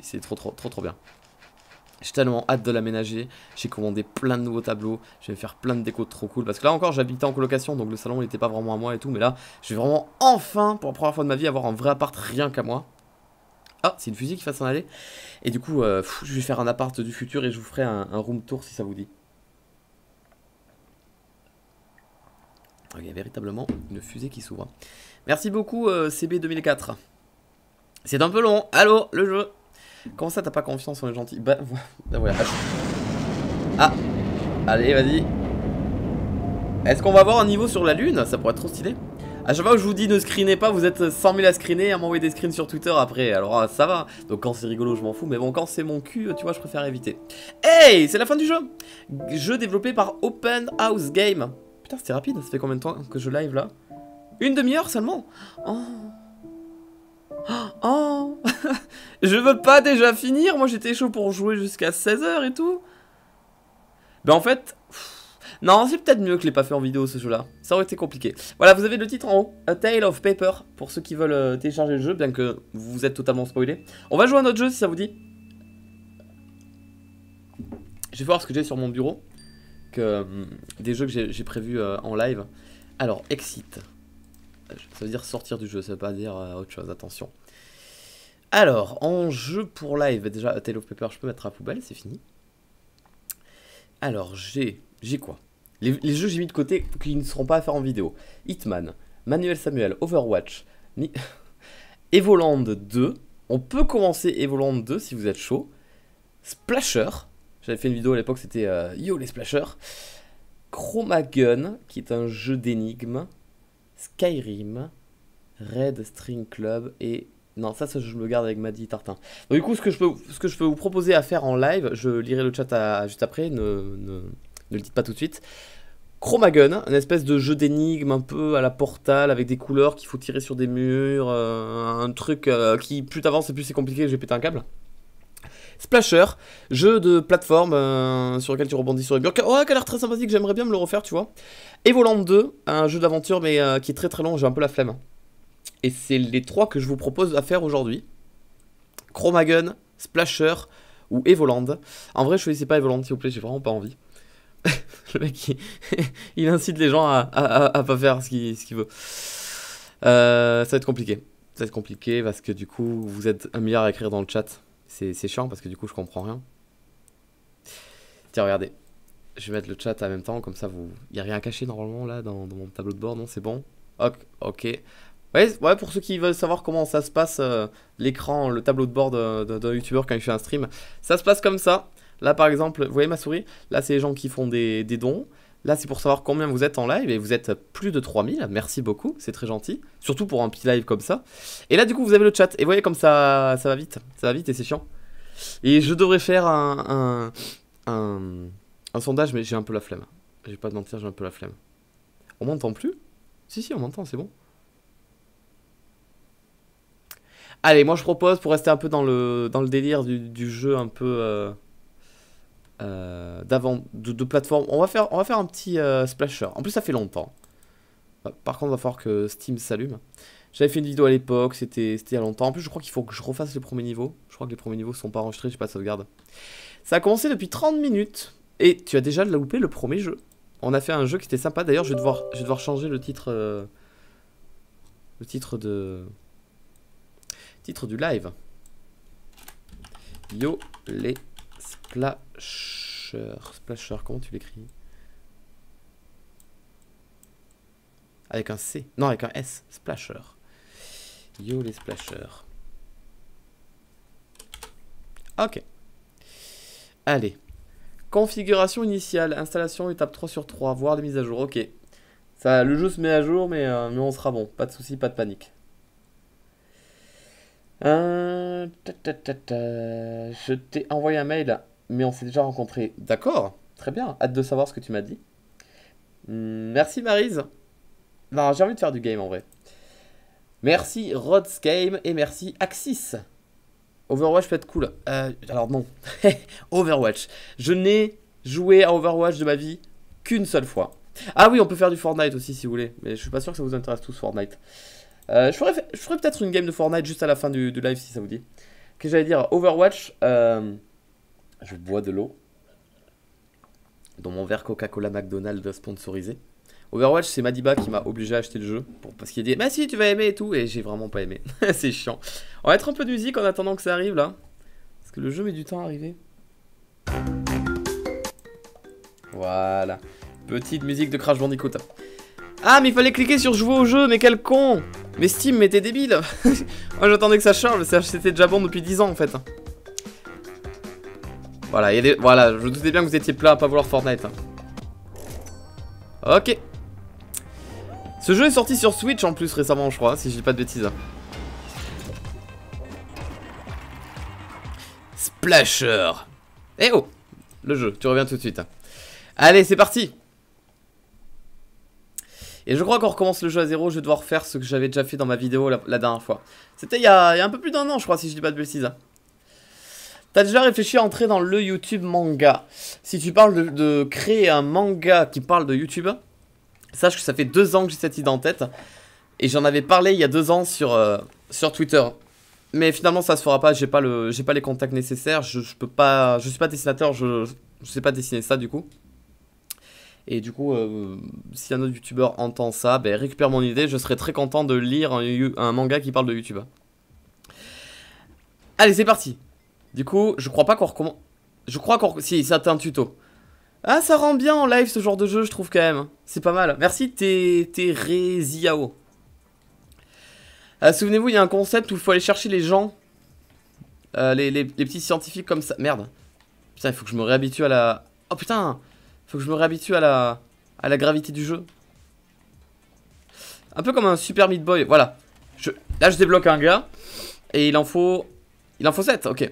c'est trop bien. J'ai tellement hâte de l'aménager. J'ai commandé plein de nouveaux tableaux. Je vais me faire plein de décos trop cool. Parce que là encore, j'habitais en colocation donc le salon n'était pas vraiment à moi et tout. Mais là, je vais vraiment enfin, pour la première fois de ma vie, avoir un vrai appart rien qu'à moi. Ah, c'est une fusée qui va s'en aller. Et du coup, je vais faire un appart du futur et je vous ferai un room tour si ça vous dit. Il y a véritablement une fusée qui s'ouvre. Merci beaucoup, CB2004. C'est un peu long. Allô, le jeu. Comment ça, t'as pas confiance, on est gentil? Bah voilà. Ah, allez, vas-y. Est-ce qu'on va avoir un niveau sur la lune? Ça pourrait être trop stylé. À chaque fois que je vous dis ne screenez pas, vous êtes 100 000 à screener et à m'envoyer des screens sur Twitter après. Alors ça va. Donc quand c'est rigolo, je m'en fous. Mais bon, quand c'est mon cul, tu vois, je préfère éviter. Hey, c'est la fin du jeu. Jeu développé par Open House Game. Putain, c'était rapide. Ça fait combien de temps que je live là? 1 demi-heure seulement. Oh. Oh. Je veux pas déjà finir. Moi, j'étais chaud pour jouer jusqu'à 16 h et tout. Ben en fait... Non, c'est peut-être mieux que je l'ai pas fait en vidéo ce jeu-là. Ça aurait été compliqué. Voilà, vous avez le titre en haut. A Tale of Paper, pour ceux qui veulent télécharger le jeu, bien que vous êtes totalement spoilé. On va jouer à notre jeu si ça vous dit. Je vais voir ce que j'ai sur mon bureau. Des jeux que j'ai prévus en live. Alors, exit. Ça veut dire sortir du jeu, ça veut pas dire autre chose, attention. Alors, en jeu pour live, déjà, A Tale of Paper, je peux mettre à la poubelle, c'est fini. Alors, j'ai quoi? Les jeux que j'ai mis de côté qui ne seront pas à faire en vidéo. Hitman, Manuel Samuel, Overwatch, Evoland 2. On peut commencer Evoland 2 si vous êtes chaud. Splasher. J'avais fait une vidéo à l'époque, c'était Yo les Splashers. Chromagun, qui est un jeu d'énigmes. Skyrim. Red String Club et... Non, ça je me garde avec Maddy Tartin. Donc, du coup, ce que je peux vous proposer à faire en live, je lirai le chat juste après, ne le dites pas tout de suite. Chromagun, une espèce de jeu d'énigmes un peu à la Portal, avec des couleurs qu'il faut tirer sur des murs, un truc qui, plus t'avances et plus c'est compliqué, je vais péter un câble. Splasher, jeu de plateforme sur lequel tu rebondis sur les blocs. Oh, qui a l'air très sympathique, j'aimerais bien me le refaire, tu vois. Evoland 2, un jeu d'aventure mais qui est très très long, j'ai un peu la flemme. Et c'est les 3 que je vous propose à faire aujourd'hui. Chromagun, Splasher ou Evoland. En vrai, choisissez pas Evoland s'il vous plaît, j'ai vraiment pas envie. Le mec, il incite les gens à pas faire ce qu'il veut. Ça va être compliqué. Ça va être compliqué parce que du coup, vous êtes 1 milliard à écrire dans le chat. C'est chiant parce que du coup, je comprends rien. Tiens, regardez. Je vais mettre le chat en même temps, comme ça, vous... Il n'y a rien caché normalement là dans mon tableau de bord, non? C'est bon? Ok. Ouais, pour ceux qui veulent savoir comment ça se passe, l'écran, le tableau de bord d'un youtubeur quand il fait un stream, ça se passe comme ça. Là par exemple, vous voyez ma souris? Là c'est les gens qui font des dons. Là c'est pour savoir combien vous êtes en live et vous êtes plus de 3000, merci beaucoup, c'est très gentil. Surtout pour un petit live comme ça. Et là du coup vous avez le chat et vous voyez comme ça va vite et c'est chiant. Et je devrais faire un sondage mais j'ai un peu la flemme. Je vais pas te mentir, j'ai un peu la flemme. On m'entend plus? Si, on m'entend, c'est bon. Allez, moi je propose pour rester un peu dans le délire du jeu un peu de plateforme. On va faire un petit splasher. En plus ça fait longtemps. Par contre il va falloir que Steam s'allume. J'avais fait une vidéo à l'époque, c'était il y a longtemps. En plus je crois qu'il faut que je refasse les premiers niveaux. Je crois que les premiers niveaux sont pas enregistrés, j'ai pas de sauvegarde. Ça a commencé depuis 30 minutes. Et tu as déjà loupé le premier jeu. On a fait un jeu qui était sympa. D'ailleurs je vais devoir changer le titre. Le titre du live. Yo les splashers. Splasher, comment tu l'écris? Avec un C. Non, avec un S. Splasher. Yo les splashers. Ok. Allez. Configuration initiale. Installation étape 3/3. Voir les mises à jour. Ok. Ça, le jeu se met à jour, mais on sera bon. Pas de soucis, pas de panique. Je t'ai envoyé un mail, mais on s'est déjà rencontrés. D'accord, très bien. Hâte de savoir ce que tu m'as dit. Merci Maryse. Non, j'ai envie de faire du game en vrai. Merci Rod's Game et merci Axis. Overwatch peut être cool. Alors non. Overwatch. Je n'ai joué à Overwatch de ma vie qu'une seule fois. Ah oui, on peut faire du Fortnite aussi si vous voulez. Mais je suis pas sûr que ça vous intéresse tous Fortnite. Je ferai peut-être une game de Fortnite juste à la fin du live si ça vous dit. Qu'est-ce que j'allais dire? Overwatch. Je bois de l'eau. Dans mon verre Coca-Cola McDonald's sponsorisé. Overwatch, c'est Madiba qui m'a obligé à acheter le jeu. Parce qu'il dit, bah si, tu vas aimer et tout. Et j'ai vraiment pas aimé. C'est chiant. On va mettre un peu de musique en attendant que ça arrive là. Parce que le jeu met du temps à arriver. Voilà. Petite musique de Crash Bandicoot. Ah, mais il fallait cliquer sur jouer au jeu, mais quel con! Mais Steam, mais t'es débile! Moi j'attendais que ça charge, c'était déjà bon depuis 10 ans en fait. Voilà, voilà, je doutais bien que vous étiez plein à pas vouloir Fortnite. Ok. Ce jeu est sorti sur Switch en plus récemment, je crois, si je dis pas de bêtises. Splasher! Eh oh! Le jeu, tu reviens tout de suite. Allez, c'est parti! Et je crois qu'on recommence le jeu à zéro, je vais devoir faire ce que j'avais déjà fait dans ma vidéo la dernière fois. C'était il y a un peu plus d'1 an, je crois, si je dis pas de bêtises. T'as déjà réfléchi à entrer dans le YouTube manga? Si tu parles de créer un manga qui parle de YouTube, sache que ça fait 2 ans que j'ai cette idée en tête. Et j'en avais parlé il y a 2 ans sur Twitter. Mais finalement ça se fera pas, j'ai pas les contacts nécessaires, je suis pas dessinateur, je sais pas dessiner ça du coup. Et du coup, si un autre youtubeur entend ça, ben, récupère mon idée, je serais très content de lire un manga qui parle de YouTube. Allez, c'est parti. Du coup, je crois pas qu'on recommence. Je crois qu'on... Si, c'est un tuto. Ah, ça rend bien en live ce genre de jeu, je trouve quand même. C'est pas mal. Merci, Tereziao. Souvenez-vous, il y a un concept où il faut aller chercher les gens. Les petits scientifiques comme ça. Merde. Putain, il faut que je me réhabitue à la... Oh putain. Faut que je me réhabitue à la gravité du jeu. Un peu comme un Super Meat Boy. Voilà. Là, je débloque un gars. Et il en faut 7. Ok.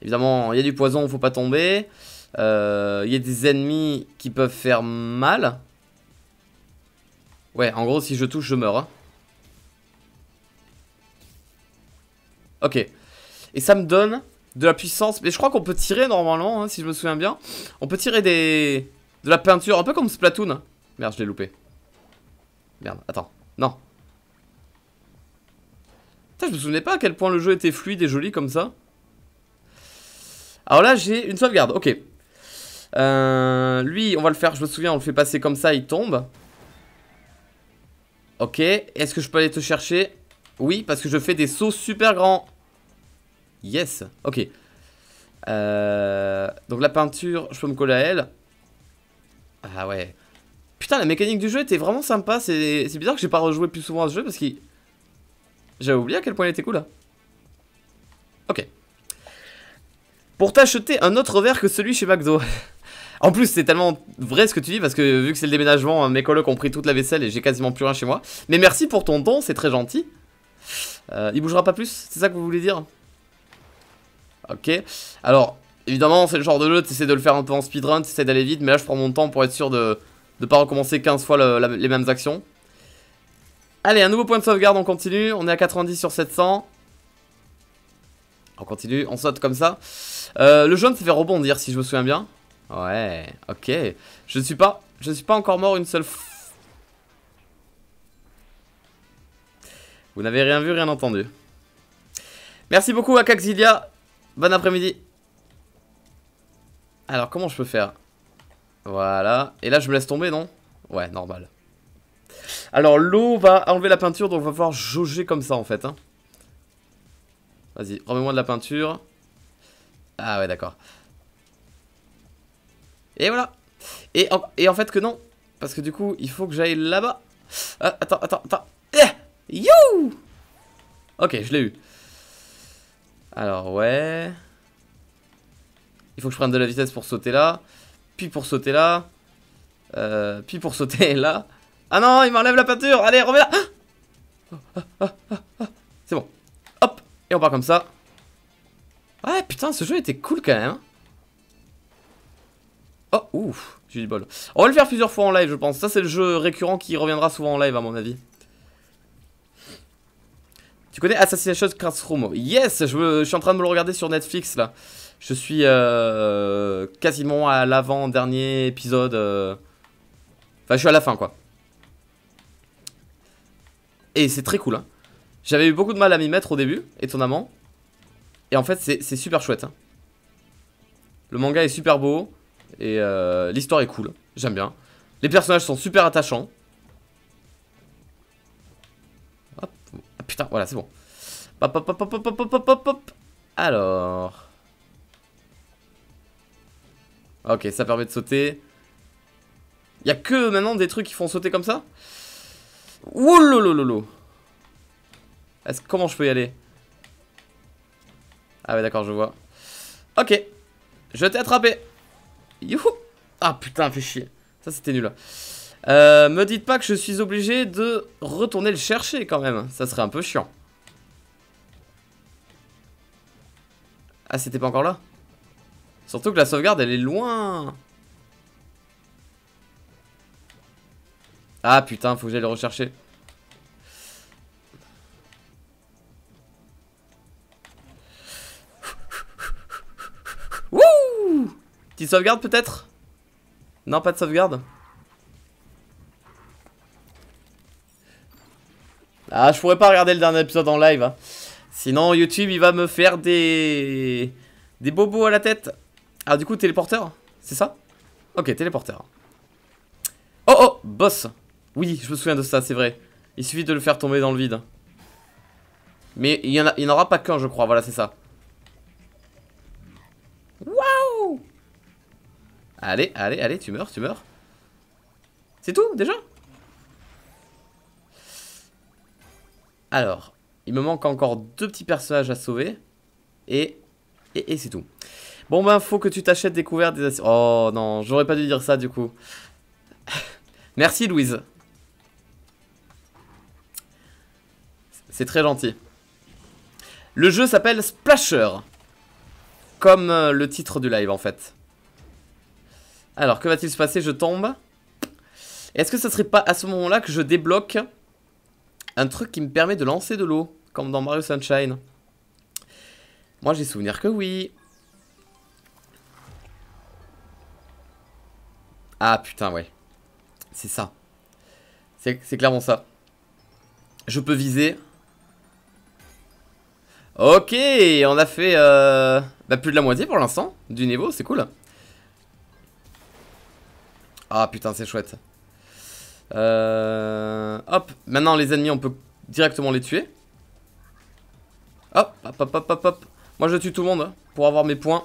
Évidemment, il y a du poison, faut pas tomber. Il y a des ennemis qui peuvent faire mal. Ouais, en gros, si je touche, je meurs. Hein. Ok. Et ça me donne de la puissance. Mais je crois qu'on peut tirer normalement, hein, si je me souviens bien. On peut tirer de la peinture, un peu comme Splatoon. Merde, je l'ai loupé. Merde, attends. Non. Putain, je me souvenais pas à quel point le jeu était fluide et joli comme ça. Alors là, j'ai une sauvegarde, ok. Lui, on va le faire, je me souviens, on le fait passer comme ça, il tombe. Ok, est-ce que je peux aller te chercher? Oui, parce que je fais des sauts super grands. Yes, ok. Donc la peinture, je peux me coller à elle. Ah ouais. Putain, la mécanique du jeu était vraiment sympa. C'est bizarre que j'ai pas rejoué plus souvent à ce jeu parce que j'avais oublié à quel point il était cool là. Ok. Pour t'acheter un autre verre que celui chez McDo. En plus, c'est tellement vrai ce que tu dis parce que vu que c'est le déménagement, mes colocs ont pris toute la vaisselle et j'ai quasiment plus rien chez moi. Mais merci pour ton don, c'est très gentil. Il bougera pas plus, c'est ça que vous voulez dire? Ok. Alors, évidemment, c'est le genre de jeu, tu essaies de le faire un peu en speedrun, tu essaies d'aller vite, mais là je prends mon temps pour être sûr de pas recommencer 15 fois les mêmes actions. Allez, un nouveau point de sauvegarde, on continue. On est à 90 sur 700. On continue, on saute comme ça. Le jaune s'est fait rebondir si je me souviens bien. Ouais, ok. Je ne suis pas encore mort une seule fois. Vous n'avez rien vu, rien entendu. Merci beaucoup à Caxilia. Bon après-midi. Alors, comment je peux faire? Voilà. Et là, je me laisse tomber, non? Ouais, normal. Alors, l'eau va enlever la peinture, donc on va pouvoir jauger comme ça, en fait. Hein. Vas-y, remets-moi de la peinture. Ah ouais, d'accord. Et voilà. Et en fait que non. Parce que du coup, il faut que j'aille là-bas. Ah, attends. You. Ok, je l'ai eu. Alors, ouais. Il faut que je prenne de la vitesse pour sauter là. Puis pour sauter là. Puis pour sauter là. Ah non, il m'enlève la peinture. Allez, remets-la. C'est bon. Hop. Et on part comme ça. Ouais, putain, ce jeu était cool quand même. Oh, ouf, j'ai eu du bol. On va le faire plusieurs fois en live, je pense. Ça, c'est le jeu récurrent qui reviendra souvent en live, à mon avis. Tu connais Assassination Classroom? Yes, je suis en train de me le regarder sur Netflix, là. Je suis quasiment à l'avant-dernier épisode. Enfin, je suis à la fin, quoi. Et c'est très cool, hein. J'avais eu beaucoup de mal à m'y mettre au début, étonnamment. Et en fait, c'est super chouette, hein. Le manga est super beau. Et l'histoire est cool, j'aime bien. Les personnages sont super attachants. Hop. Ah, putain, voilà, c'est bon. Hop, hop, hop, hop, hop, hop, hop, hop, hop. Alors. Ok, ça permet de sauter. Y'a que maintenant des trucs qui font sauter comme ça? Ouh. Comment je peux y aller? Ah ouais, d'accord, je vois. Ok. Je t'ai attrapé. Youhou. Ah putain, fait chier. Ça c'était nul. Me dites pas que je suis obligé de retourner le chercher quand même. Ça serait un peu chiant. Ah, c'était pas encore là? Surtout que la sauvegarde elle est loin. Ah putain, faut que j'aille le rechercher. Wouh! Petite sauvegarde peut-être? Non, pas de sauvegarde. Ah, je pourrais pas regarder le dernier épisode en live. Hein. Sinon, YouTube, il va me faire des bobos à la tête. Ah, du coup, téléporteur? C'est ça? Ok, téléporteur. Oh, boss. Oui, je me souviens de ça, c'est vrai. Il suffit de le faire tomber dans le vide. Mais il n'y en aura pas qu'un, je crois. Voilà, c'est ça. Waouh! Allez, tu meurs. C'est tout, déjà? Alors, il me manque encore 2 petits personnages à sauver. Et c'est tout. Bon ben, faut que tu t'achètes des couverts des... Oh non, j'aurais pas dû dire ça du coup. Merci Louise. C'est très gentil. Le jeu s'appelle Splasher. Comme le titre du live en fait. Alors, que va-t-il se passer? Je tombe. Est-ce que ça serait pas à ce moment-là que je débloque un truc qui me permet de lancer de l'eau, comme dans Mario Sunshine? Moi j'ai souvenir que oui. Ah putain ouais. C'est ça. C'est clairement ça. Je peux viser. Ok, on a fait bah, plus de la moitié pour l'instant du niveau, c'est cool. Ah putain c'est chouette. Hop, maintenant les ennemis on peut directement les tuer. Hop, hop, hop, hop, hop, hop. Moi je tue tout le monde hein, pour avoir mes points.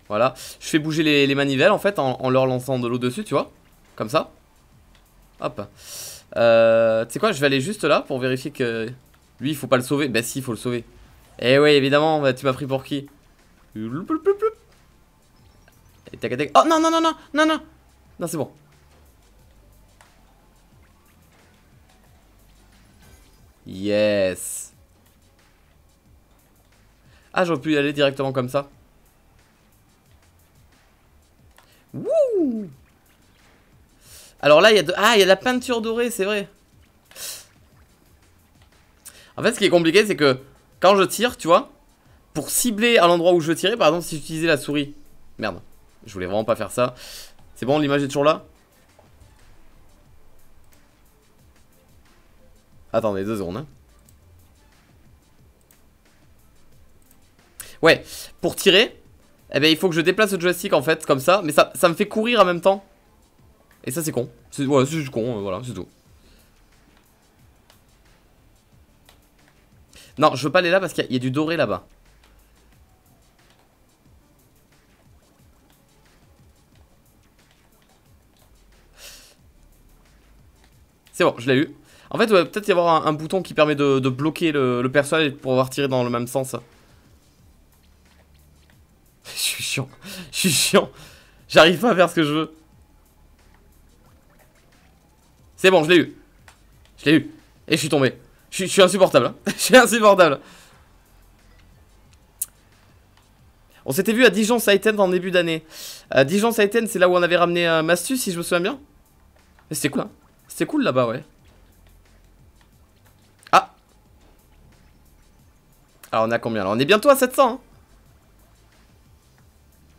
Voilà, je fais bouger les manivelles en fait en leur lançant de l'eau dessus, tu vois. Comme ça. Hop. Tu sais quoi, je vais aller juste là pour vérifier que lui il faut pas le sauver. Bah si, il faut le sauver. Eh ouais, évidemment, bah, tu m'as pris pour qui? Et tac, tac. Oh non, non, non, non, non, non. Non, c'est bon. Yes. Ah, j'aurais pu y aller directement comme ça. Wouh. Alors là, il y a il y a de la peinture dorée, c'est vrai. En fait, ce qui est compliqué, c'est que quand je tire, tu vois, pour cibler à l'endroit où je veux tirer, par exemple, si j'utilisais la souris. Merde, je voulais vraiment pas faire ça. C'est bon, l'image est toujours là? Attendez, 2 secondes. Hein. Ouais, pour tirer, eh ben, il faut que je déplace le joystick en fait, comme ça. Mais ça me fait courir en même temps. Et ça, c'est con. Voilà, c'est juste con, voilà, c'est tout. Non, je veux pas aller là parce qu'il y a du doré là-bas. C'est bon, je l'ai eu. En fait, ouais, peut-être y avoir un bouton qui permet de bloquer le personnage pour pouvoir tirer dans le même sens. Je suis chiant. Je suis chiant. J'arrive pas à faire ce que je veux. C'est bon, je l'ai eu. Je l'ai eu. Et je suis tombé. Je suis insupportable. Hein. Je suis insupportable. On s'était vu à Dijon Saiten en début d'année. Dijon Saiten, c'est là où on avait ramené Mastu, si je me souviens bien. Mais c'était cool, hein. C'était cool là-bas, ouais. Ah. Alors on est à combien là? On est bientôt à 700. Hein.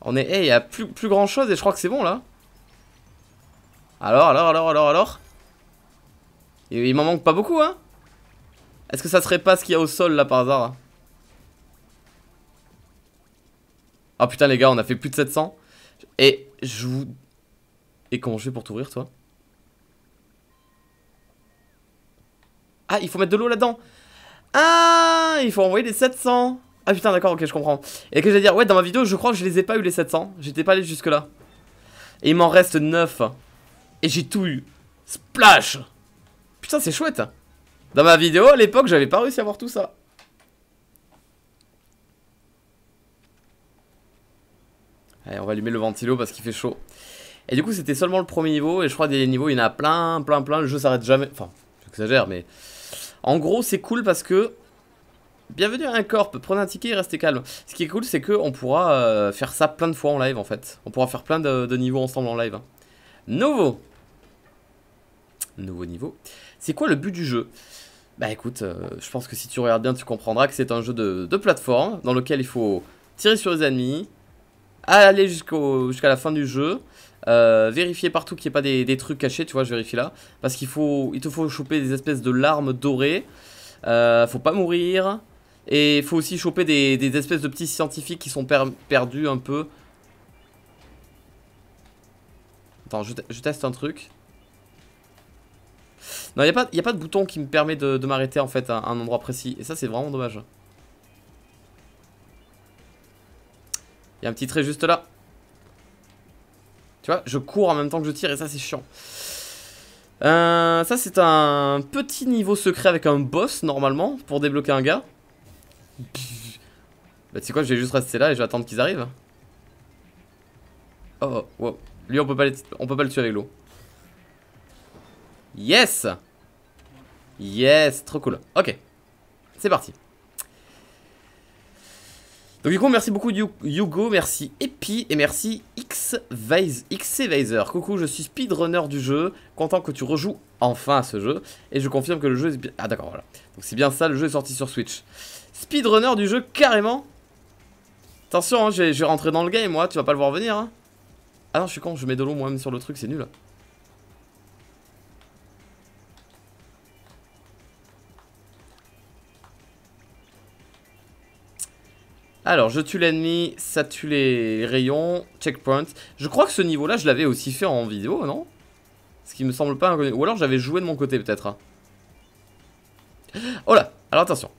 On est... il y a plus grand chose et je crois que c'est bon là. Alors. Il m'en manque pas beaucoup, hein. Est-ce que ça serait pas ce qu'il y a au sol là par hasard? Oh putain les gars, on a fait plus de 700. Et je vous... Et comment je fais pour t'ouvrir toi? Ah, il faut mettre de l'eau là-dedans. Ah, il faut envoyer les 700. Ah putain d'accord, ok, je comprends. Et que j'allais dire, ouais, dans ma vidéo je crois que je les ai pas eu les 700. J'étais pas allé jusque là. Et il m'en reste 9. Et j'ai tout eu. Splash. Putain c'est chouette. Dans ma vidéo à l'époque j'avais pas réussi à avoir tout ça. Allez, on va allumer le ventilo parce qu'il fait chaud. Et du coup c'était seulement le premier niveau. Et je crois des niveaux il y en a plein. Le jeu s'arrête jamais. Enfin j'exagère mais... En gros c'est cool parce que... Bienvenue à un corp, prenez un ticket et restez calme. Ce qui est cool c'est qu'on pourra faire ça plein de fois en live en fait. On pourra faire plein de niveaux ensemble en live. Nouveau niveau. C'est quoi le but du jeu? Bah écoute, je pense que si tu regardes bien tu comprendras que c'est un jeu de plateforme dans lequel il faut tirer sur les ennemis, aller jusqu'à la fin du jeu, vérifier partout qu'il n'y ait pas des trucs cachés, tu vois, je vérifie là, parce il te faut choper des espèces de larmes dorées, faut pas mourir, et il faut aussi choper des espèces de petits scientifiques qui sont perdus un peu. Attends, je teste un truc. Non, il n'y a pas de bouton qui me permet de m'arrêter en fait à un endroit précis. Et ça, c'est vraiment dommage. Il y a un petit trait juste là. Tu vois, je cours en même temps que je tire et ça, c'est chiant. Ça, c'est un petit niveau secret avec un boss normalement pour débloquer un gars. Bah, tu sais quoi, je vais juste rester là et je vais attendre qu'ils arrivent. Oh, wow. Lui, on peut pas le tuer avec l'eau. Yes! Yes, trop cool. Ok, c'est parti. Donc du coup, merci beaucoup Hugo, merci Epi et merci XCVaser. Coucou, je suis speedrunner du jeu, content que tu rejoues enfin à ce jeu. Et je confirme que le jeu est bien... Ah d'accord, voilà. Donc c'est bien ça, le jeu est sorti sur Switch. Speedrunner du jeu, carrément. Attention, hein, je vais rentrer dans le game, moi, tu vas pas le voir venir. Hein. Ah non, je suis con, je mets de l'eau moi-même sur le truc, c'est nul. Alors, je tue l'ennemi, ça tue les rayons, checkpoint. Je crois que ce niveau-là, je l'avais aussi fait en vidéo, non? Ce qui me semble pas inconnu. Ou alors j'avais joué de mon côté, peut-être. Hein. Oh là, alors attention.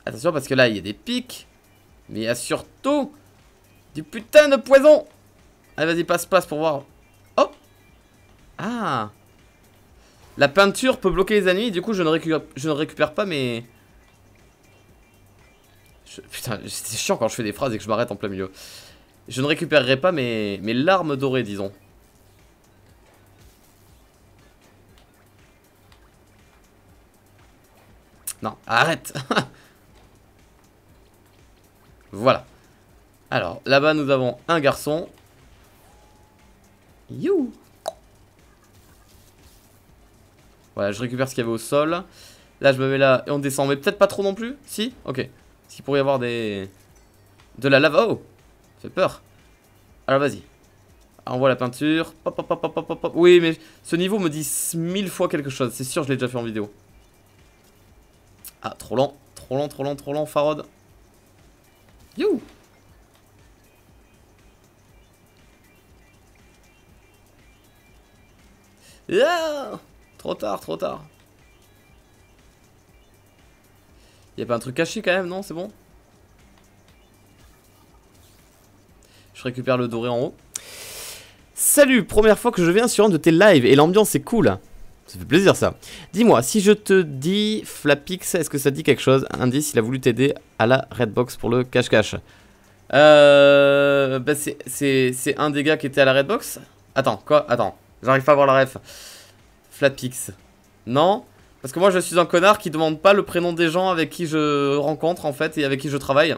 Attention, parce que là, il y a des pics. Mais il y a surtout du putain de poison. Allez, vas-y, passe pour voir. Oh. Ah. La peinture peut bloquer les ennemis, du coup, je ne récupère pas mes... Putain, c'est chiant quand je fais des phrases et que je m'arrête en plein milieu. Je ne récupérerai pas mes larmes dorées, disons. Non, arrête. Voilà. Alors, là-bas, nous avons un garçon. You. Voilà, je récupère ce qu'il y avait au sol. Là, je me mets là et on descend. Mais peut-être pas trop non plus. Si. Ok. Est-ce qu'il pourrait y avoir des... de la lave. Oh. Ça fait peur. Alors, vas-y. Envoie la peinture. Pop, pop, pop, pop, pop, pop. Oui, mais ce niveau me dit 1000 fois quelque chose. C'est sûr, je l'ai déjà fait en vidéo. Ah, trop lent. Trop lent, trop lent, trop lent, Farod. You. Yeah. Trop tard, trop tard. Y'a pas un truc caché quand même, non? C'est bon? Je récupère le doré en haut. Salut, première fois que je viens sur un de tes lives et l'ambiance est cool. Ça fait plaisir ça. Dis-moi, si je te dis Flapix, est-ce que ça te dit quelque chose? Indice, il a voulu t'aider à la Redbox pour le cache-cache. Bah c'est un des gars qui était à la Redbox. Attends, quoi? Attends, j'arrive pas à voir la ref. Flapix. Non? Parce que moi je suis un connard qui demande pas le prénom des gens avec qui je rencontre en fait et avec qui je travaille.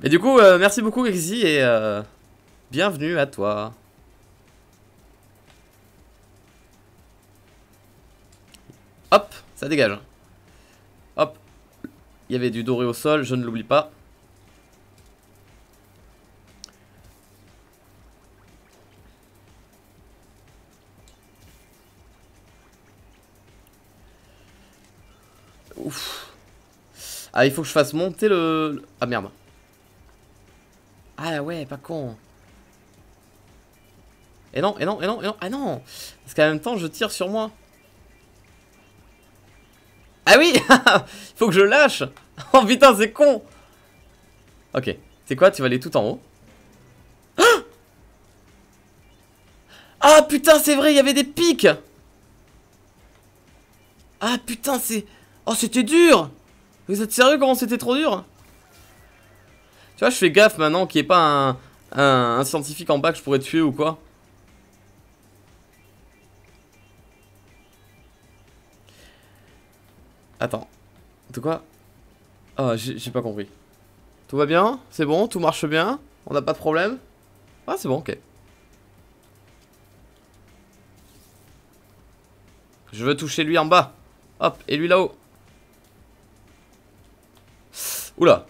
Mais du coup, merci beaucoup Exy et bienvenue à toi. Hop, ça dégage. Hop. Il y avait du doré au sol, je ne l'oublie pas. Ouf. Ah, il faut que je fasse monter le... Ah merde. Ah ouais, pas con. Et non, et non, et non, et non. Ah non. Parce qu'en même temps, je tire sur moi. Ah oui. Il faut que je lâche. Oh putain, c'est con. Ok. C'est quoi? Tu vas aller tout en haut. Ah putain, c'est vrai, il y avait des pics. Ah putain, c'est... Oh, c'était dur. Vous êtes sérieux comment c'était trop dur? Tu vois, je fais gaffe maintenant qu'il n'y ait pas un scientifique en bas que je pourrais tuer ou quoi. Attends. De quoi? Oh, j'ai pas compris. Tout va bien? C'est bon? Tout marche bien? On n'a pas de problème? Ah, c'est bon, ok. Je veux toucher lui en bas. Hop, et lui là-haut. Oula.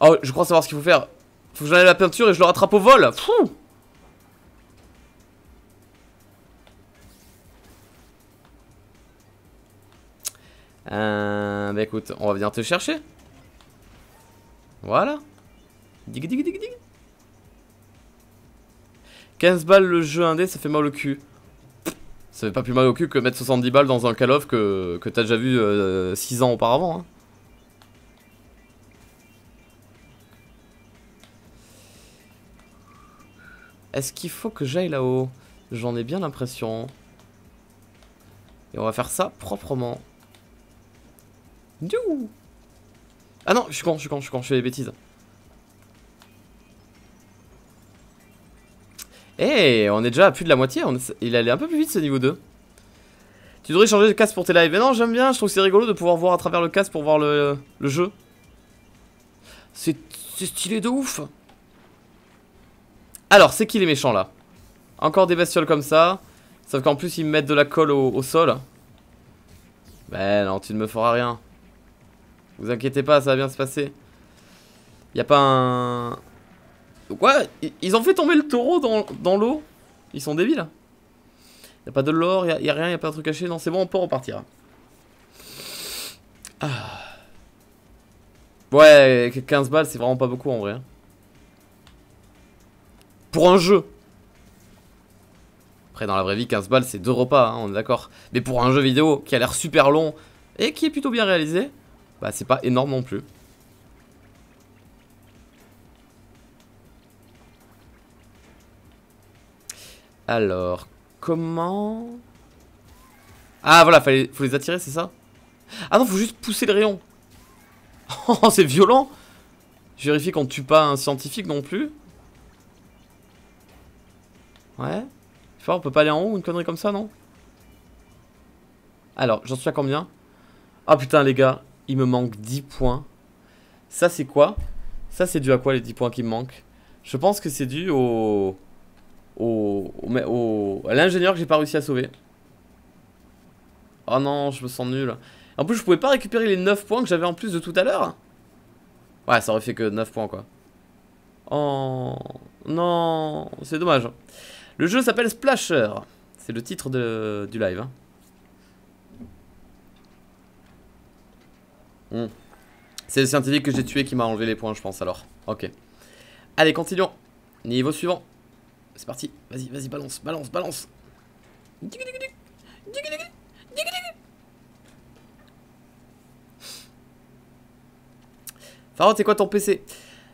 Oh, je crois savoir ce qu'il faut faire. Faut que j'enlève la peinture et je le rattrape au vol. Fou. Bah écoute, on va venir te chercher. Voilà. Dig dig dig dig. 15 balles le jeu indé, ça fait mal au cul. Ça fait pas plus mal au cul que mettre 70 balles dans un Call of que t'as déjà vu 6 ans auparavant. Hein. Est-ce qu'il faut que j'aille là-haut? J'en ai bien l'impression. Et on va faire ça proprement. Youh. Ah non, je suis con, je fais des bêtises. Eh, on est déjà à plus de la moitié, il allait un peu plus vite ce niveau 2. Tu devrais changer de casque pour tes lives. Mais non, j'aime bien, je trouve que c'est rigolo de pouvoir voir à travers le casque pour voir le jeu. C'est stylé de ouf. Alors, c'est qui les méchants là? Encore des bestioles comme ça. Sauf qu'en plus ils me mettent de la colle au sol. Ben non, tu ne me feras rien. Vous inquiétez pas, ça va bien se passer. Y a pas un... Quoi? Ils ont fait tomber le taureau dans l'eau? Ils sont débiles. Y a pas de l'or, y a rien, y a pas de truc caché. Non, c'est bon, on peut repartir. Ah. Ouais, 15 balles, c'est vraiment pas beaucoup en vrai. Pour un jeu. Après, dans la vraie vie, 15 balles, c'est 2 repas, hein, on est d'accord. Mais pour un jeu vidéo qui a l'air super long et qui est plutôt bien réalisé, bah c'est pas énorme non plus. Alors, comment... Ah voilà, faut les attirer, c'est ça? Ah non, faut juste pousser le rayon. Oh, c'est violent. Je vérifie qu'on tue pas un scientifique non plus. Ouais. Je sais pas, on peut pas aller en haut, une connerie comme ça, non? Alors, j'en suis à combien? Ah putain, les gars, il me manque 10 points. Ça, c'est quoi? Ça, c'est dû à quoi, les 10 points qui me manquent? Je pense que c'est dû à l'ingénieur que j'ai pas réussi à sauver. Oh non, je me sens nul. En plus, je pouvais pas récupérer les 9 points que j'avais en plus de tout à l'heure. Ouais, ça aurait fait que 9 points, quoi. Oh non, c'est dommage. Le jeu s'appelle Splasher. C'est le titre du live. Hein. C'est le scientifique que j'ai tué qui m'a enlevé les points, je pense, alors. Ok. Allez, continuons. Niveau suivant. C'est parti. Vas-y, vas-y, balance, balance, balance. Pharaon, c'est quoi ton PC?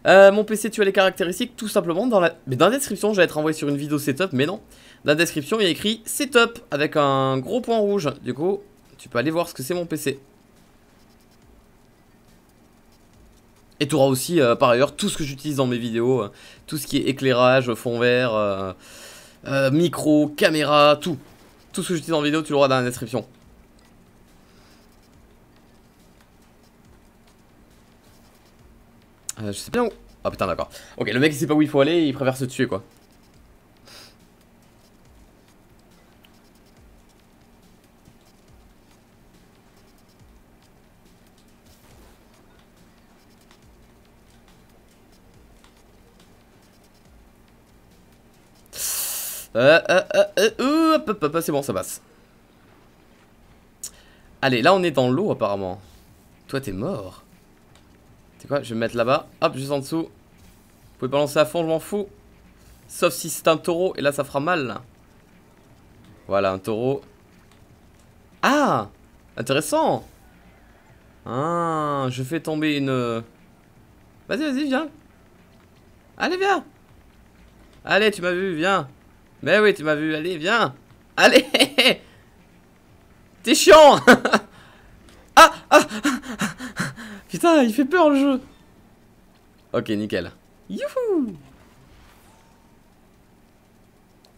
Mon PC, tu as les caractéristiques tout simplement dans la... Mais dans la description, j'allais être envoyé sur une vidéo setup, mais non. Dans la description, il y a écrit setup avec un gros point rouge. Du coup, tu peux aller voir ce que c'est mon PC. Et tu auras aussi, par ailleurs, tout ce que j'utilise dans mes vidéos. Tout ce qui est éclairage, fond vert, micro, caméra, tout. Tout ce que j'utilise en vidéo, tu l'auras dans la description. Je sais pas où... Ah putain, d'accord. Ok, le mec il sait pas où il faut aller, il préfère se tuer, quoi. C'est bon, ça passe. Allez, là on est dans l'eau apparemment. Toi t'es mort. C'est quoi? Je vais me mettre là-bas. Hop, juste en dessous. Vous pouvez balancer à fond, je m'en fous. Sauf si c'est un taureau, et là ça fera mal. Là. Voilà, un taureau. Ah! Intéressant! Ah, je fais tomber une... Vas-y, vas-y, viens. Allez, viens. Allez, tu m'as vu, viens. Mais oui, tu m'as vu, allez, viens. Allez. T'es chiant. Ah, ah. Putain, il fait peur le jeu. Ok, nickel. Youhou.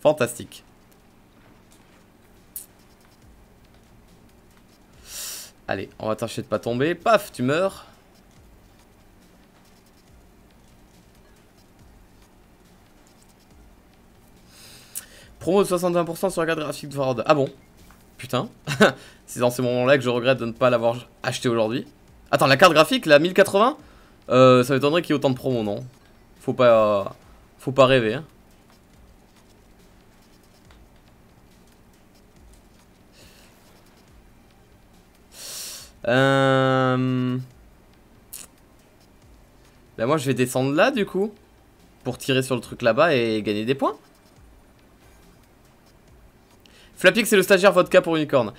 Fantastique. Allez, on va tâcher de pas tomber. Paf, tu meurs. Promo de 61% sur la carte graphique de Ford. Ah bon? Putain. C'est dans ces moments-là que je regrette de ne pas l'avoir acheté aujourd'hui. Attends, la carte graphique, la 1080 ça m'étonnerait qu'il y ait autant de promos, non? Faut pas rêver, hein. Bah moi je vais descendre là du coup pour tirer sur le truc là-bas et gagner des points. Flapix c'est le stagiaire vodka pour unicorn.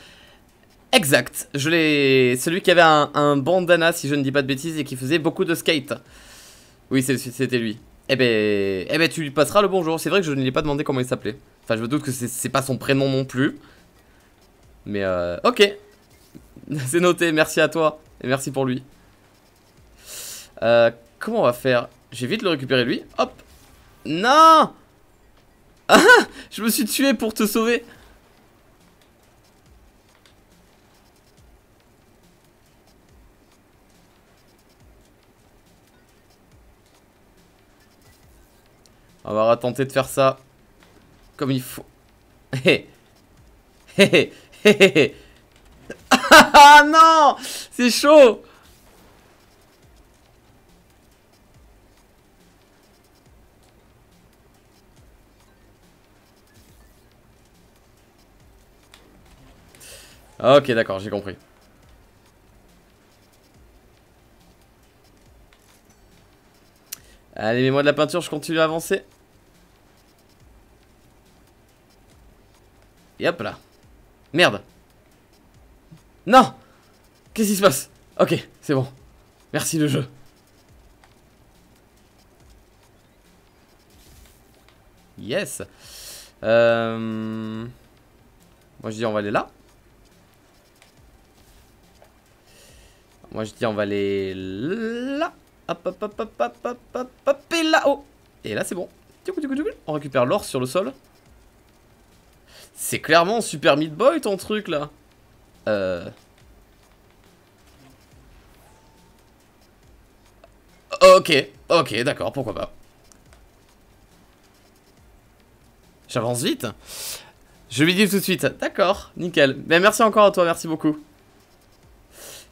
Exact, je l'ai... Celui qui avait un bandana si je ne dis pas de bêtises et qui faisait beaucoup de skate. Oui c'était lui. Eh ben tu lui passeras le bonjour. C'est vrai que je ne lui ai pas demandé comment il s'appelait. Enfin je me doute que c'est pas son prénom non plus. Mais ok. C'est noté, merci à toi. Et merci pour lui. Comment on va faire? J'ai vite le récupérer lui. Hop. Non. Ah, je me suis tué pour te sauver. On va tenter de faire ça comme il faut. Hé. Hé. Hé. Ah non, c'est chaud. Ok, d'accord, j'ai compris. Allez, mets-moi de la peinture, je continue à avancer. Et hop là. Merde. Non! Qu'est-ce qui se passe? Ok, c'est bon. Merci le jeu. Yes. Moi je dis on va aller là. Moi je dis on va aller là. Hop hop hop hop hop hop hop hop et là-haut. Et là c'est bon. On récupère l'or sur le sol. C'est clairement Super Meat Boy ton truc là. Ok, d'accord, pourquoi pas. J'avance vite. Je lui dis tout de suite. D'accord, nickel. Ben, merci encore à toi, merci beaucoup.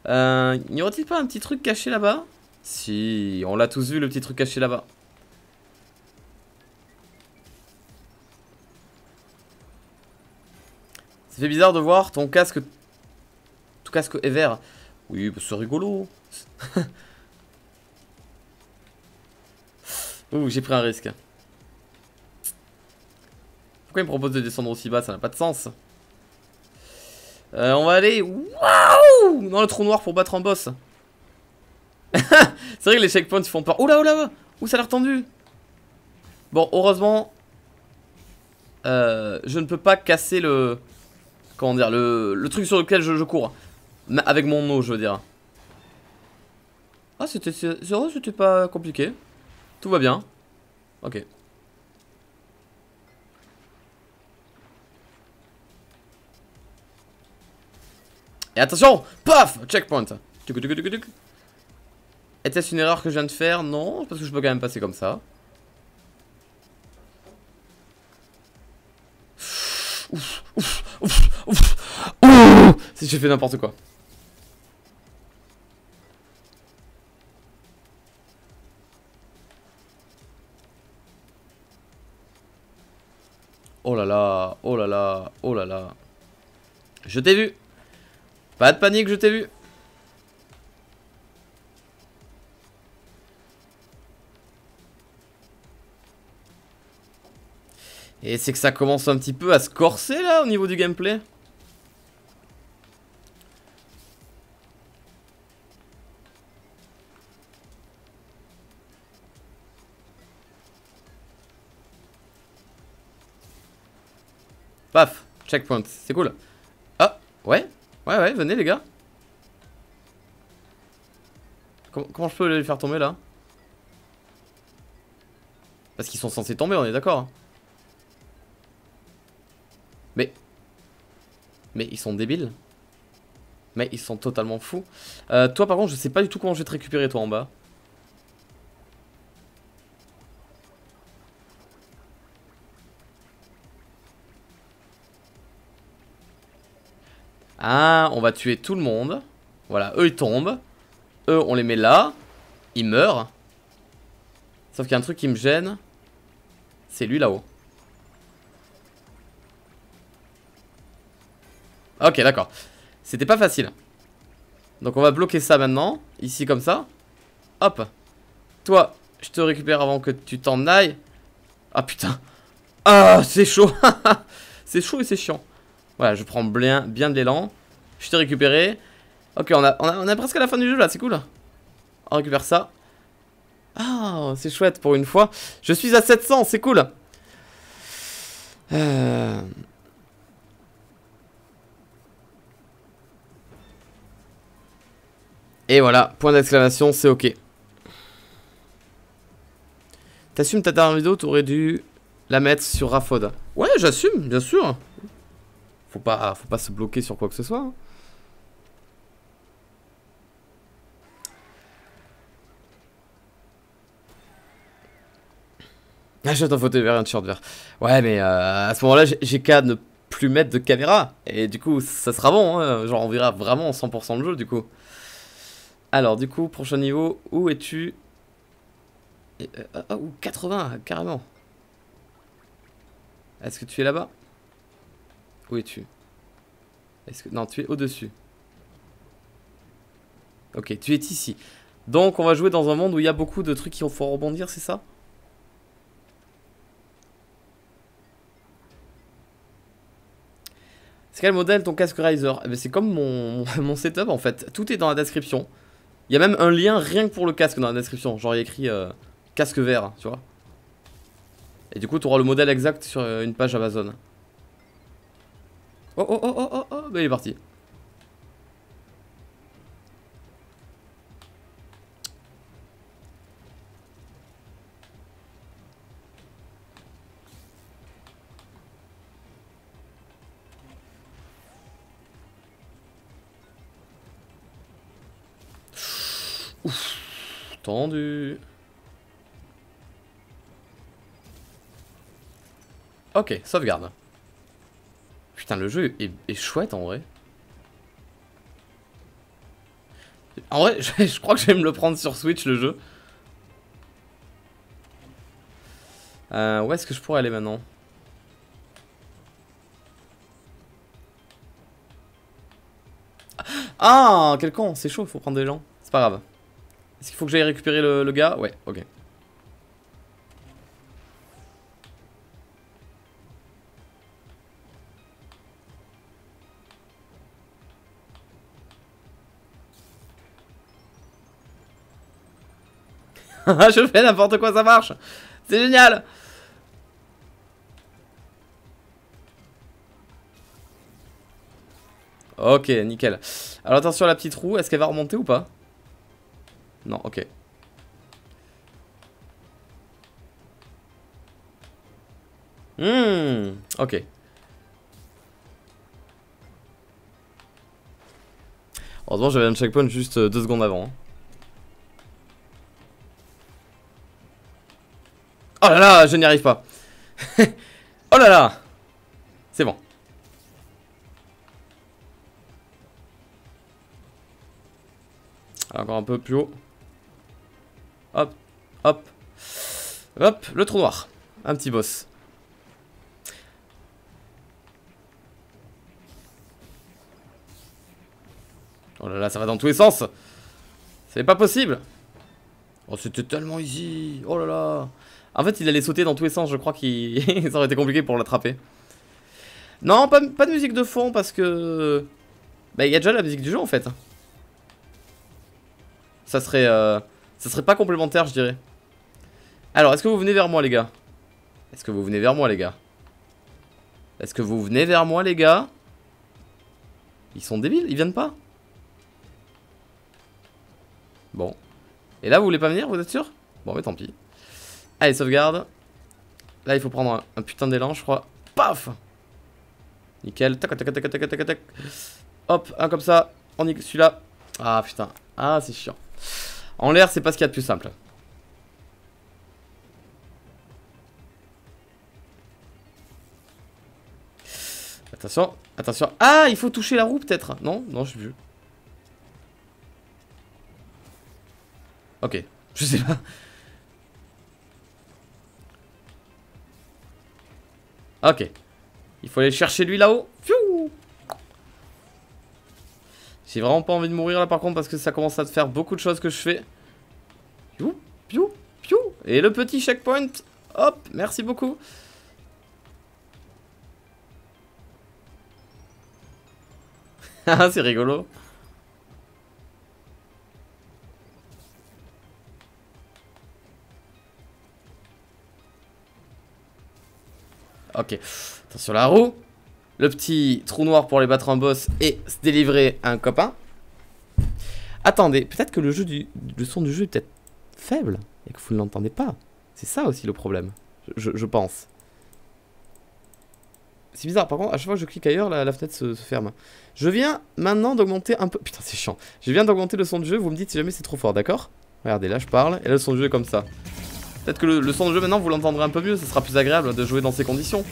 Y aurait-il pas un petit truc caché là-bas? Si, on l'a tous vu le petit truc caché là-bas. Ça fait bizarre de voir ton casque. Ton casque est vert. Oui, bah, c'est rigolo. Ouh, j'ai pris un risque. Pourquoi il me propose de descendre aussi bas? Ça n'a pas de sens. On va aller waouh dans le trou noir pour battre un boss. C'est vrai que les checkpoints ils font peur. Oula, oula, ouh, ça a l'air tendu. Bon, heureusement, je ne peux pas casser le. Comment dire, le truc sur lequel je cours. Avec mon eau, je veux dire. Ah, c'était pas compliqué. Tout va bien. Ok. Et attention, paf, checkpoint. Était-ce une erreur que je viens de faire? Non, parce que je peux quand même passer comme ça. Ouf, ouf, ouf, ouf. Ouh, si j'ai fait n'importe quoi. Oh là là, oh là là, oh là là. Je t'ai vu. Pas de panique, je t'ai vu. Et c'est que ça commence un petit peu à se corser là au niveau du gameplay. Paf, checkpoint, c'est cool. Ah, ouais, ouais, venez les gars. Comment je peux les faire tomber là? Parce qu'ils sont censés tomber, on est d'accord. Mais ils sont débiles. Mais ils sont totalement fous. Toi par contre, je sais pas du tout comment je vais te récupérer toi en bas. Ah, on va tuer tout le monde. Voilà, eux ils tombent. Eux on les met là. Ils meurent. Sauf qu'il y a un truc qui me gêne. C'est lui là-haut. Ok, d'accord. C'était pas facile. Donc on va bloquer ça maintenant. Ici comme ça. Hop. Toi, je te récupère avant que tu t'en ailles. Ah putain. Ah, c'est chaud. C'est chaud et c'est chiant. Voilà, je prends bien de l'élan. Je t'ai récupéré. Ok, on a presque à la fin du jeu là, c'est cool. On récupère ça. Ah, c'est chouette pour une fois. Je suis à 700, c'est cool. Et voilà, point d'exclamation, c'est ok. T'assumes ta dernière vidéo, t'aurais dû la mettre sur Rafod. Ouais, j'assume, bien sûr. Faut pas se bloquer sur quoi que ce soit. Hein. Ah, je t'en fauteuil vert, un t-shirt vert. Ouais, mais à ce moment-là, j'ai qu'à ne plus mettre de caméra. Et du coup, ça sera bon. Hein. Genre, on verra vraiment 100% le jeu, du coup. Alors, du coup, prochain niveau, où es-tu? Ou 80, carrément. Est-ce que tu es là-bas? Où es-tu? Non, tu es au-dessus. Ok, tu es ici. Donc on va jouer dans un monde où il y a beaucoup de trucs qu'il faut rebondir, c'est ça? C'est quel modèle ton casque Riser? Eh ben, c'est comme mon setup en fait. Tout est dans la description. Il y a même un lien rien que pour le casque dans la description. Genre il y a écrit casque vert, tu vois. Et du coup tu auras le modèle exact sur une page Amazon. Oh oh oh oh oh oh, bah il est parti. Ouf, tendu. Ok, sauvegarde. Putain, le jeu est chouette en vrai. En vrai, je crois que je vais me le prendre sur Switch le jeu. Où est-ce que je pourrais aller maintenant? Ah, quel con, c'est chaud, faut prendre des gens. C'est pas grave. Est-ce qu'il faut que j'aille récupérer le gars? Ouais, ok. Je fais n'importe quoi, ça marche. C'est génial. Ok, nickel. Alors attention à la petite roue, est-ce qu'elle va remonter ou pas? Non, ok. Ok. Heureusement j'avais un checkpoint juste 2 secondes avant. Hein. Oh là là, je n'y arrive pas. Oh là là. C'est bon. Encore un peu plus haut. Hop, hop. Hop, le trou noir. Un petit boss. Oh là là, ça va dans tous les sens. C'est pas possible. Oh, c'était tellement easy. Oh là là. En fait, il allait sauter dans tous les sens. Je crois qu'il ça aurait été compliqué pour l'attraper. Non, pas de musique de fond parce que... Bah, il y a déjà la musique du jeu en fait. Ça serait pas complémentaire, je dirais. Alors, est-ce que vous venez vers moi, les gars? Est-ce que vous venez vers moi, les gars? Est-ce que vous venez vers moi, les gars? Ils sont débiles, ils viennent pas? Bon. Et là, vous voulez pas venir, vous êtes sûr? Bon, mais tant pis. Allez, sauvegarde. Là, il faut prendre un putain d'élan, je crois. Paf! Nickel. Tac, tac, tac, tac, tac, tac. Hop, un comme ça. On y... Celui-là. Ah, putain. Ah, c'est chiant. En l'air, c'est pas ce qu'il y a de plus simple. Attention, attention. Ah, il faut toucher la roue peut-être. Non, non, je sais plus. Ok, je sais pas. Ok. Il faut aller chercher lui là-haut. J'ai vraiment pas envie de mourir là par contre parce que ça commence à te faire beaucoup de choses que je fais. Piou, piou, piou. Et le petit checkpoint. Hop, merci beaucoup. Ah, c'est rigolo. Ok, attention la roue. Le petit trou noir pour aller battre un boss et se délivrer un copain. Attendez, peut-être que le son du jeu est peut-être faible et que vous ne l'entendez pas. C'est ça aussi le problème, je pense. C'est bizarre, par contre, à chaque fois que je clique ailleurs, la fenêtre se ferme. Je viens maintenant d'augmenter un peu... Putain, c'est chiant. Je viens d'augmenter le son du jeu, vous me dites si jamais c'est trop fort, d'accord? Regardez, là je parle, et là le son du jeu est comme ça. Peut-être que le son du jeu maintenant, vous l'entendrez un peu mieux, ce sera plus agréable de jouer dans ces conditions.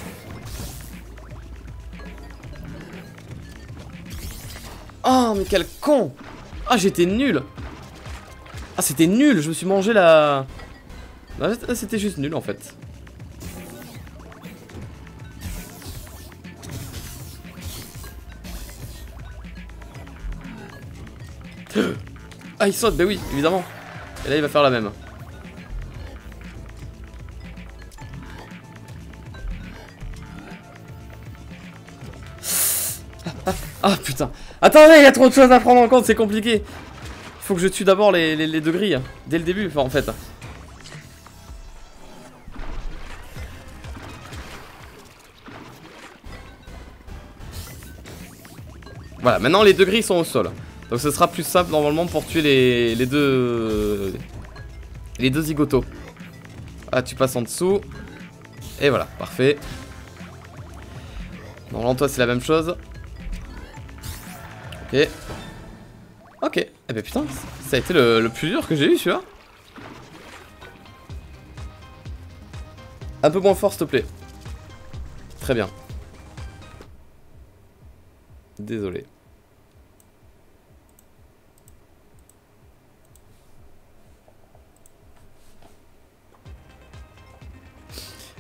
Oh, mais quel con! Ah, j'étais nul! Ah, c'était nul! Je me suis mangé la... C'était juste nul, en fait. Ah, il saute, bah oui, évidemment. Et là, il va faire la même. Ah putain. Attendez, il y a trop de choses à prendre en compte, c'est compliqué. Il faut que je tue d'abord les deux grilles. Dès le début, enfin, en fait. Voilà, maintenant les deux grilles sont au sol. Donc ce sera plus simple normalement pour tuer les deux zigotos. Ah, tu passes en dessous. Et voilà, parfait. Normalement toi c'est la même chose. Ok. Ok. Eh ben putain, ça a été le plus dur que j'ai eu celui-là. Un peu moins fort s'il te plaît. Très bien. Désolé.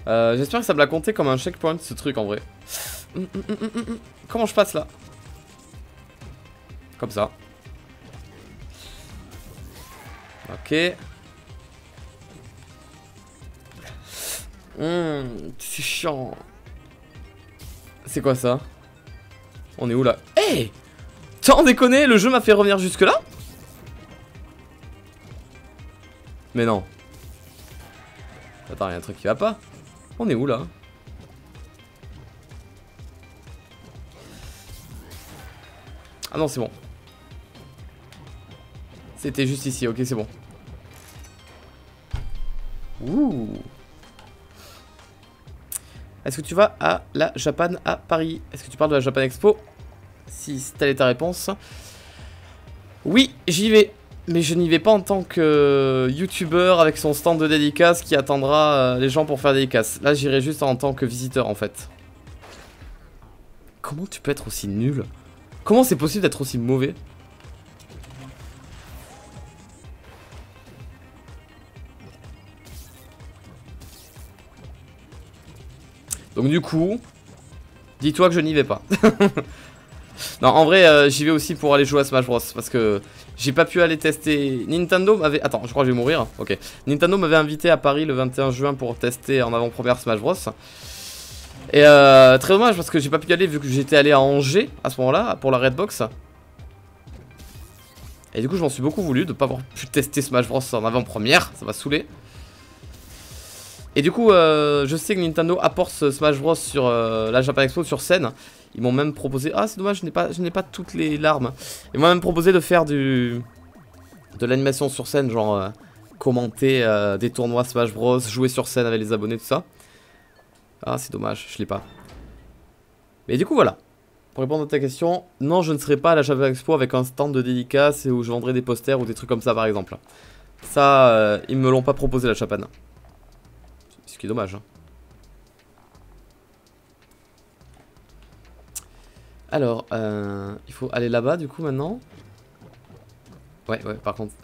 J'espère que ça me l'a compté comme un checkpoint ce truc en vrai. Comment je passe là? Comme ça. Ok. C'est chiant. C'est quoi ça? On est où là? Hey! Sans déconner, le jeu m'a fait revenir jusque là? Mais non. Attends, il y a un truc qui va pas. On est où là? Ah non, c'est bon. C'était juste ici, ok, c'est bon. Ouh. Est-ce que tu vas à la Japan à Paris? Est-ce que tu parles de la Japan Expo? Si telle est ta réponse. Oui, j'y vais. Mais je n'y vais pas en tant que youtubeur avec son stand de dédicace qui attendra les gens pour faire des dédicaces. Là, j'irai juste en tant que visiteur en fait. Comment tu peux être aussi nul? Comment c'est possible d'être aussi mauvais? Donc du coup, dis-toi que je n'y vais pas. Non, en vrai, j'y vais aussi pour aller jouer à Smash Bros. Parce que j'ai pas pu aller tester. Nintendo m'avait... Attends, je crois que je vais mourir. Ok. Nintendo m'avait invité à Paris le 21 juin pour tester en avant-première Smash Bros. Et très dommage parce que j'ai pas pu y aller vu que j'étais allé à Angers à ce moment-là pour la Redbox. Et du coup, je m'en suis beaucoup voulu de pas avoir pu tester Smash Bros en avant-première. Ça m'a saoulé. Et du coup, je sais que Nintendo apporte ce Smash Bros sur la Japan Expo sur scène. Ils m'ont même proposé... Ah, c'est dommage, je n'ai pas toutes les larmes. Ils m'ont même proposé de faire de l'animation sur scène, genre commenter des tournois Smash Bros, jouer sur scène avec les abonnés, tout ça. Ah, c'est dommage, je l'ai pas. Mais du coup, voilà. Pour répondre à ta question, non, je ne serai pas à la Japan Expo avec un stand de dédicace où je vendrai des posters ou des trucs comme ça, par exemple. Ça, ils me l'ont pas proposé, la Japan. Ce qui est dommage, hein. Alors, il faut aller là-bas du coup maintenant. Ouais, par contre.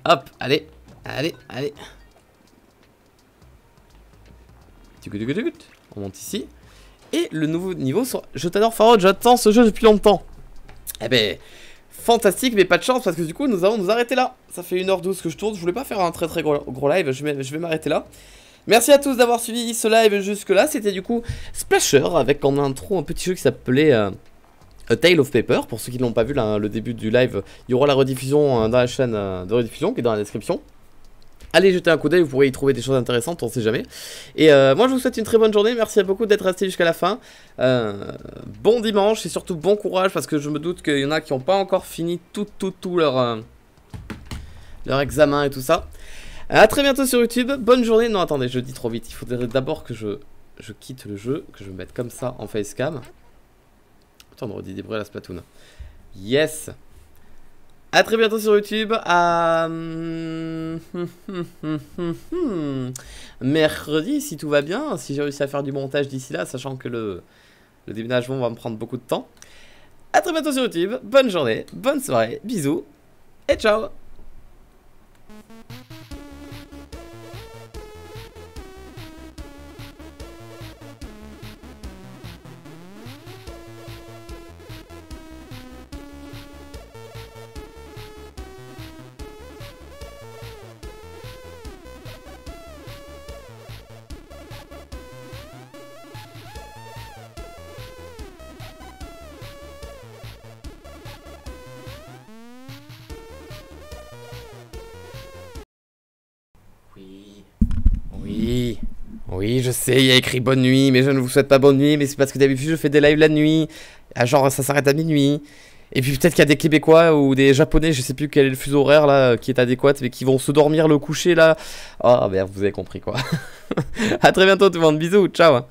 Hop, allez. On monte ici. Et le nouveau niveau sur... Je t'adore Farod, j'attends ce jeu depuis longtemps. Eh ben, fantastique, mais pas de chance parce que du coup nous allons nous arrêter là. Ça fait 1h12 que je tourne, je voulais pas faire un très gros live, je vais m'arrêter là. Merci à tous d'avoir suivi ce live jusque là, c'était du coup Splasher avec en intro un petit jeu qui s'appelait A Tale of Paper. Pour ceux qui n'ont pas vu le début du live, il y aura la rediffusion dans la chaîne de rediffusion qui est dans la description. Allez jeter un coup d'œil, vous pourrez y trouver des choses intéressantes, on sait jamais. Et moi je vous souhaite une très bonne journée, merci à beaucoup d'être resté jusqu'à la fin. Bon dimanche et surtout bon courage parce que je me doute qu'il y en a qui n'ont pas encore fini tout leur examen et tout ça. A très bientôt sur YouTube, bonne journée. Non attendez, je dis trop vite, il faudrait d'abord que je quitte le jeu, que je me mette comme ça en facecam. Attends, on redit des bruits à la Splatoon. Yes. A très bientôt sur YouTube, à mercredi si tout va bien, si j'ai réussi à faire du montage d'ici là, sachant que le déménagement va me prendre beaucoup de temps. A très bientôt sur YouTube, bonne journée, bonne soirée, bisous et ciao. Oui. Oui. Oui, je sais, il y a écrit bonne nuit, mais je ne vous souhaite pas bonne nuit, mais c'est parce que d'habitude je fais des lives la nuit. Ah, genre ça s'arrête à minuit. Et puis peut-être qu'il y a des Québécois ou des Japonais, je sais plus quel est le fuseau horaire là qui est adéquat, mais qui vont se dormir le coucher là. Oh merde, vous avez compris quoi. À très bientôt tout le monde, bisous, ciao.